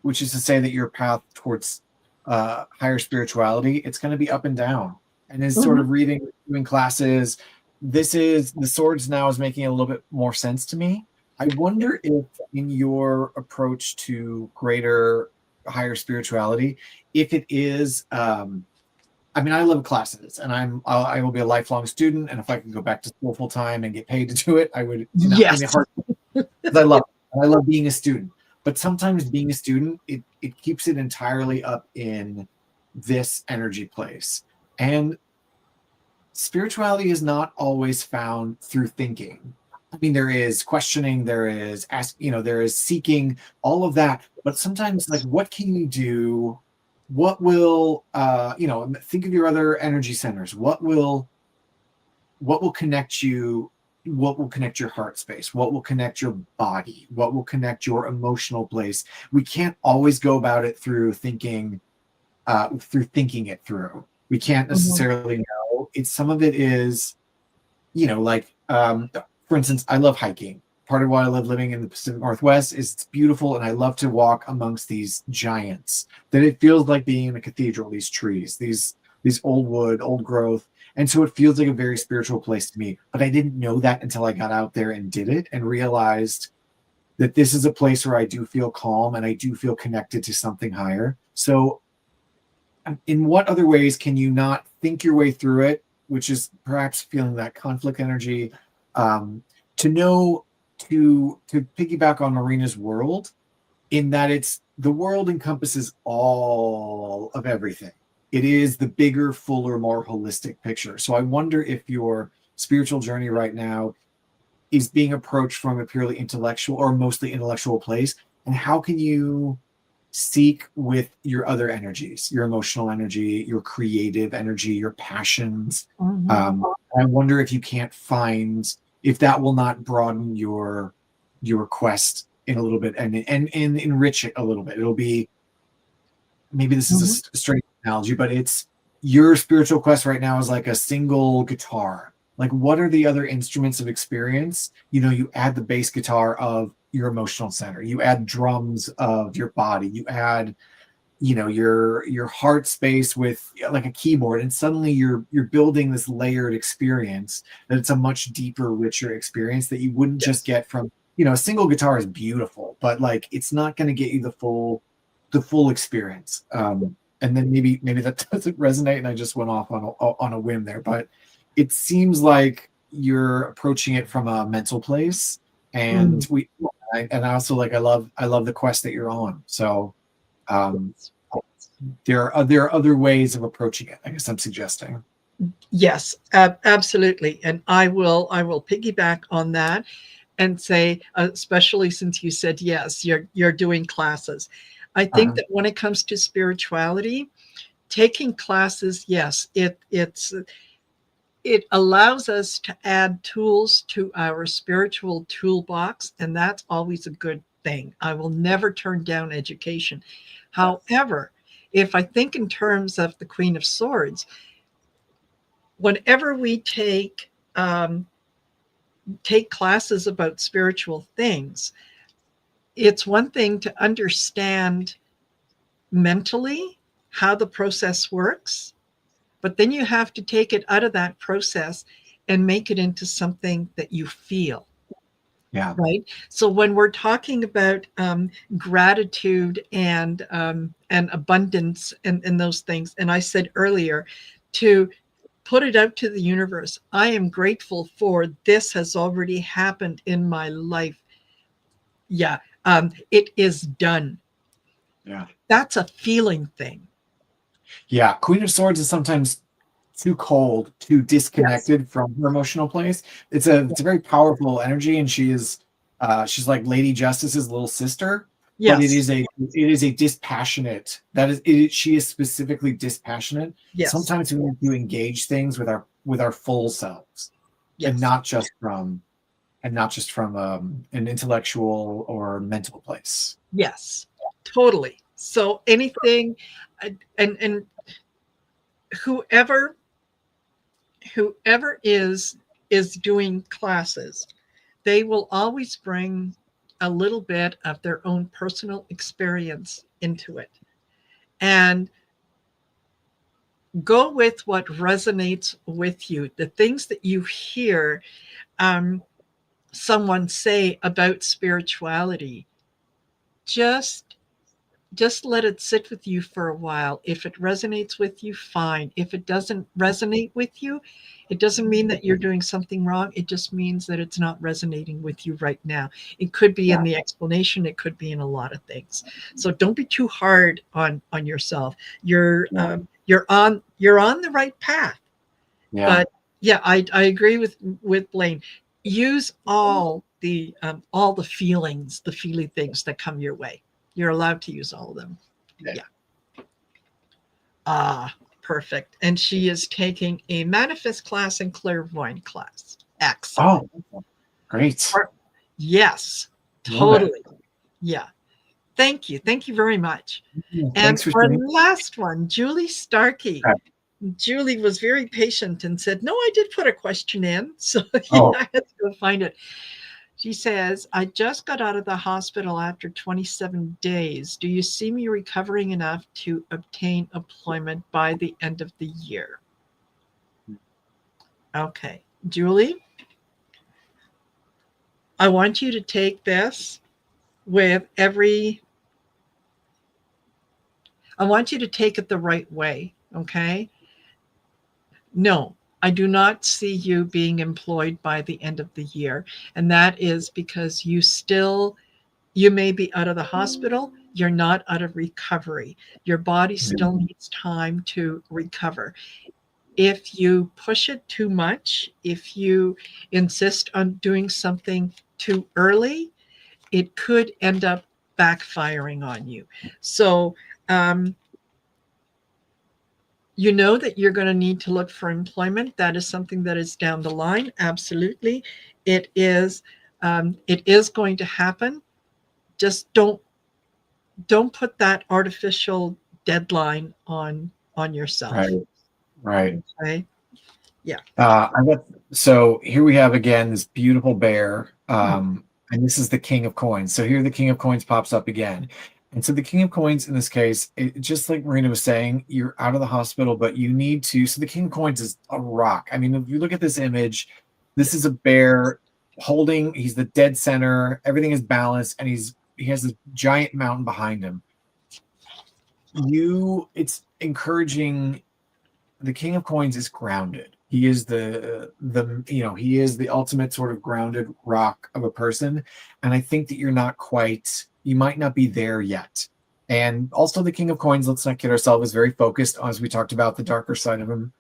which is to say that your path towards higher spirituality, it's going to be up and down. And is sort Mhm. of reading, doing classes. This is the swords now is making a little bit more sense to me. I wonder if in your approach to greater, higher spirituality, if it is, I mean, I love classes, and I will be a lifelong student. And if I could go back to school full time and get paid to do it, I would. In Yes. a heart, because I love it. I love being a student. But sometimes being a student, it keeps it entirely up in this energy place. And spirituality is not always found through thinking. I mean, there is questioning, there is there is seeking, all of that. But sometimes, like, what can you do? What will think of your other energy centers. What will connect you, what will connect your heart space, what will connect your body, what will connect your emotional place. We can't always go about it through thinking it through. We can't Mhm. necessarily know. It's some of it is, like, for instance, I love hiking. Part of why I love living in the Pacific Northwest is it's beautiful, and I love to walk amongst these giants. That it feels like being in a cathedral. These trees, these old wood, old growth, and so it feels like a very spiritual place to me. But I didn't know that until I got out there and did it, and realized that this is a place where I do feel calm and I do feel connected to something higher. So in what other ways can you not think your way through it, which is perhaps feeling that conflict energy, um, to know to piggyback on Marina's world, in that it's the world encompasses all of everything. It is the bigger, fuller, more holistic picture. So I wonder if your spiritual journey right now is being approached from a purely intellectual or mostly intellectual place, and how can you seek with your other energies, your emotional energy, your creative energy, your passions. Mhm. Um, I wonder if you can't find, if that will not broaden your quest in a little bit, and enrich it a little bit. It'll be, maybe this is a Mhm. strange analogy, but it's, your spiritual quest right now is like a single guitar. Like, what are the other instruments of experience? You add the bass guitar of your emotional center. You add drums of your body. You add, your heart space with like a keyboard, and suddenly you're building this layered experience, that it's a much deeper, richer experience that you wouldn't just Yes. get from, a single guitar is beautiful, but like it's not going to get you the full experience. And then maybe that doesn't resonate, and I just went off on a whim there, but it seems like you're approaching it from a mental place. Mhm. And I also, like, I love the quest that you're on. So um Yes. there are other ways of approaching it, I guess I'm suggesting. Yes, absolutely. And I will piggyback on that and say, especially since you said yes, you're doing classes. I think Uh-huh. that when it comes to spirituality, taking classes, yes, it allows us to add tools to our spiritual toolbox, and that's always a good thing. I will never turn down education. However, if I think in terms of the Queen of Swords, whenever we take classes about spiritual things, it's one thing to understand mentally how the process works, but then you have to take it out of that process and make it into something that you feel. Yeah. Right. So when we're talking about gratitude and abundance and those things, and I said earlier, to put it out to the universe, I am grateful for this has already happened in my life. Yeah, it is done. Yeah. That's a feeling thing. Yeah, Queen of Swords is sometimes too cold, too Yes. disconnected from her emotional place. It's a very powerful energy, and she's like Lady Justice's little sister, but it Yes. is a dispassionate, she is specifically dispassionate. Yes. Sometimes we need to engage things with our full selves, and Yes. not just from an intellectual or mental place. Yes. Totally. So anything, and whoever whoever is doing classes, they will always bring a little bit of their own personal experience into it. And go with what resonates with you. The things that you hear someone say about spirituality, just just let it sit with you for a while. If it resonates with you, fine. If it doesn't resonate with you, it doesn't mean that you're doing something wrong. It just means that it's not resonating with you right now. It could be in the explanation, it could be in a lot of things. So don't be too hard on yourself. You're on the right path. Yeah. But yeah, I agree with Blaine. Use all the feelings, the feely things that come your way. You're allowed to use all of them. Yeah. Ah, perfect. And she is taking a manifest class and clairvoyant class. Excellent. Oh, great. Yes, totally. Yeah. Thank you. Thank you very much. And Thanks for our sharing. last one, Julie Starkey. Julie was very patient and said, no, I did put a question in. So I had to go find it. She says, I just got out of the hospital after 27 days. Do you see me recovering enough to obtain employment by the end of the year? Okay. Julie, I want you to take this with I want you to take it the right way. Okay. No, I do not see you being employed by the end of the year. And that is because you may be out of the hospital. You're not out of recovery. Your body still needs time to recover. If you push it too much, if you insist on doing something too early, it could end up backfiring on you. So, you know that you're going to need to look for employment. That is something that is down the line. Absolutely. It is going to happen. Just don't put that artificial deadline on yourself. Right. Okay. Yeah. So here we have again this beautiful bear. And this is the King of Coins. So here the King of Coins pops up again. And so the King of Coins in this case, just like Marina was saying, you're out of the hospital, but you need to. So the King of Coins is a rock. I mean, if you look at this image, this is a bear he's the dead center. Everything is balanced, and he has this giant mountain behind him. It's encouraging. The King of Coins is grounded. He is he is the ultimate sort of grounded rock of a person. And I think that you might not be there yet. And also the King of Coins, let's not kid ourselves, is very focused, as we talked about the darker side of him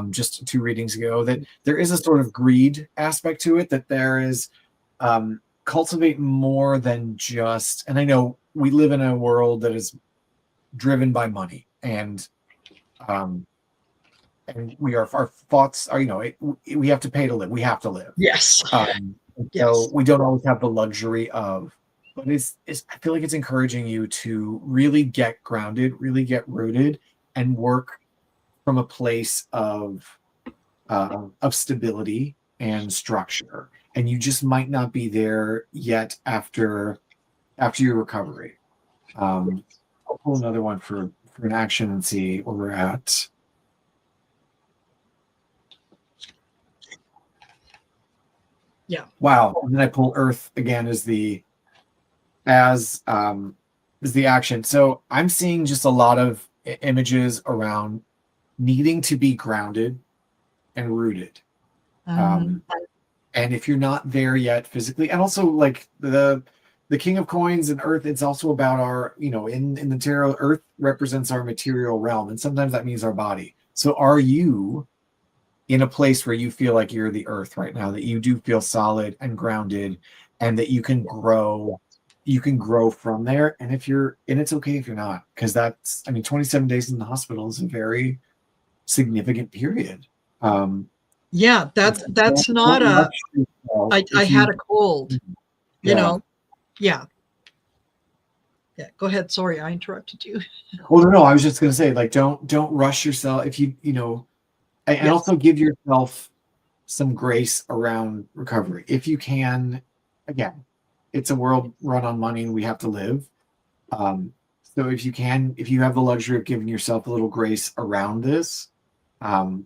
just 2 readings ago, that there is a sort of greed aspect to it, that there is cultivate more than just, and I know we live in a world that is driven by money, and our thoughts are, we have to pay to live. We have to live. Yes. So we don't always have the luxury of, but I feel like it's encouraging you to really get grounded, really get rooted, and work from a place of stability and structure. And you just might not be there yet after your recovery. I'll pull another one for an action and see where we're at. Yeah. Wow. And then I pull Earth again as the action. So I'm seeing just a lot of images around needing to be grounded and rooted. And if you're not there yet physically, and also like the King of Coins and Earth, it's also about our, in the tarot, Earth represents our material realm, and sometimes that means our body. So are you in a place where you feel like you're the Earth right now, that you do feel solid and grounded, and that you can grow from there? And it's okay if you're not, because 27 days in the hospital is a very significant period. Yeah, that's not I had a cold, Yeah. Yeah. Go ahead. Sorry, I interrupted you. Well, no, I was just going to say, like, don't rush yourself. If And Yes. also give yourself some grace around recovery if you can. Again, it's a world run on money and we have to live. So if you can, if you have the luxury of giving yourself a little grace around this, um,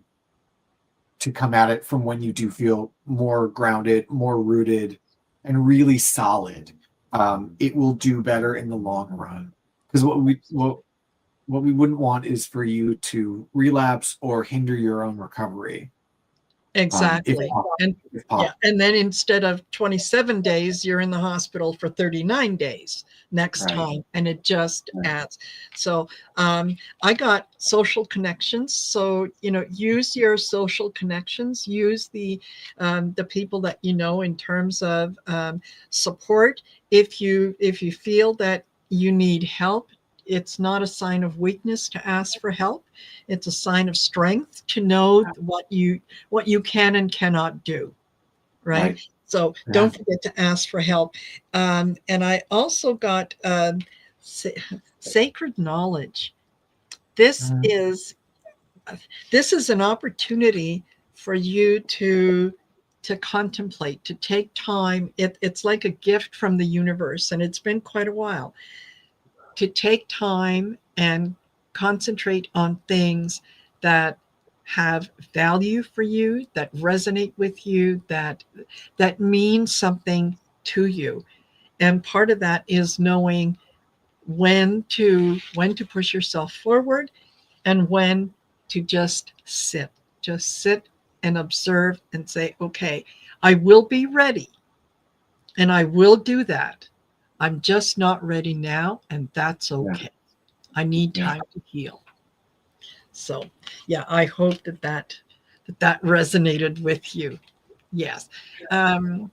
to come at it from when you do feel more grounded, more rooted, and really solid, it will do better in the long run. Because what we wouldn't want is for you to relapse or hinder your own recovery, if Exactly. possible. And If yeah, possible. and then instead of 27 days, you're in the hospital for 39 days next Right. time. And it just Right. adds. So I got social connections. So, use your social connections, use the people that you know in terms of support. If you feel that you need help, it's not a sign of weakness to ask for help. It's a sign of strength to know what you can and cannot do, right? Right. So Yeah. don't forget to ask for help. And I also got sa- sacred knowledge. This Mhm. is this is an opportunity for you to contemplate, to take time. It's like a gift from the universe, and it's been quite a while to take time and concentrate on things that have value for you, that resonate with you, that mean something to you. And part of that is knowing when to push yourself forward and when to just sit and observe and say, okay, I will be ready and I will do that. I'm just not ready now, and that's Yeah. okay. I need Yeah. time to heal. So, yeah, I hope that resonated with you. Yes. Um,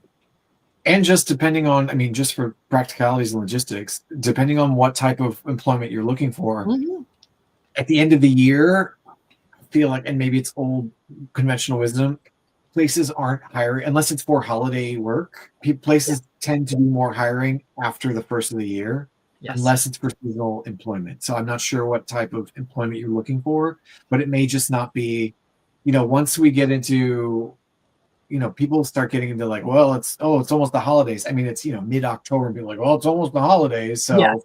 And just depending on, I mean, just for practicalities and logistics, depending on what type of employment you're looking for, mhm. at the end of the year, I feel like, and maybe it's old conventional wisdom, places aren't hiring unless it's for holiday work. Yeah. Places tend to do more hiring after the first of the year, Yes. unless it's for seasonal employment. So I'm not sure what type of employment you're looking for, but it may just not be, once we get into, people start getting into like, well, it's almost the holidays. I mean, it's, mid-October and people are like, well, it's almost the holidays. So Yes.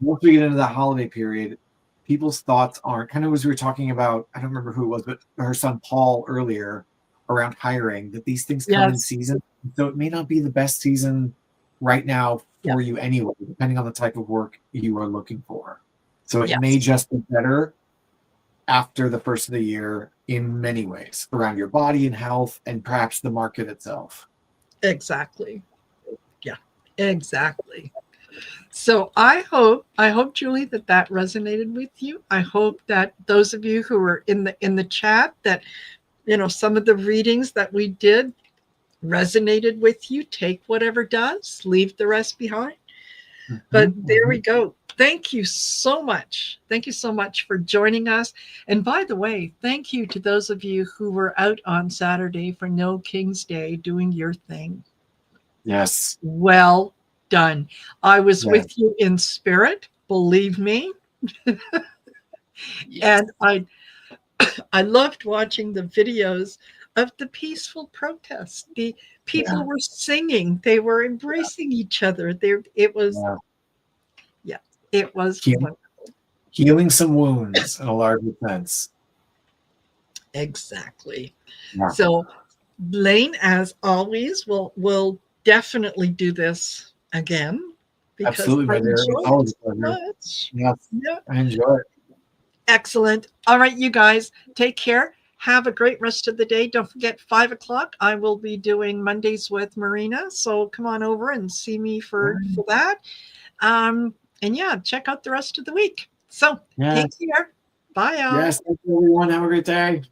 once we get into the holiday period, people's thoughts aren't kind of as we were talking about, I don't remember who it was, but her son Paul earlier around hiring, that these things come in Yes. season. So it may not be the best season right now Yeah. for you anyway, depending on the type of work you are looking for. So it may Yes. just be better after the first of the year in many ways around your body and health and perhaps the market itself. Exactly. Yeah. Exactly. So I hope Julie that resonated with you. I hope that those of you who are in the chat that some of the readings that we did resonated with you. Take whatever does, leave the rest behind. But Mhm, there we mhm. go. Thank you so much. Thank you so much for joining us. And by the way, thank you to those of you who were out on Saturday for No King's Day doing your thing. Yes. Well done. I was Yeah. with you in spirit, believe me. Yes. And I loved watching the videos of the peaceful protest. The people Yeah. were singing, they were embracing each other. It was, Yeah. yeah, it was Heal- wonderful. Healing some wounds in a larger sense. Exactly. Yeah. So, Blaine, as always, will definitely do this again because Absolutely, I my dear. It's enjoyed it always a so pleasure. much. Yes. Yeah, I enjoy it. excellent. All right, you guys, take care. Have a great rest of the day. Don't forget 5 o'clock. I will be doing Mondays with Marina. So come on over and see me for that. And yeah, check out the rest of the week. So take Yes. care. Bye, y'all. Yes. Thank you, everyone. Have a great day.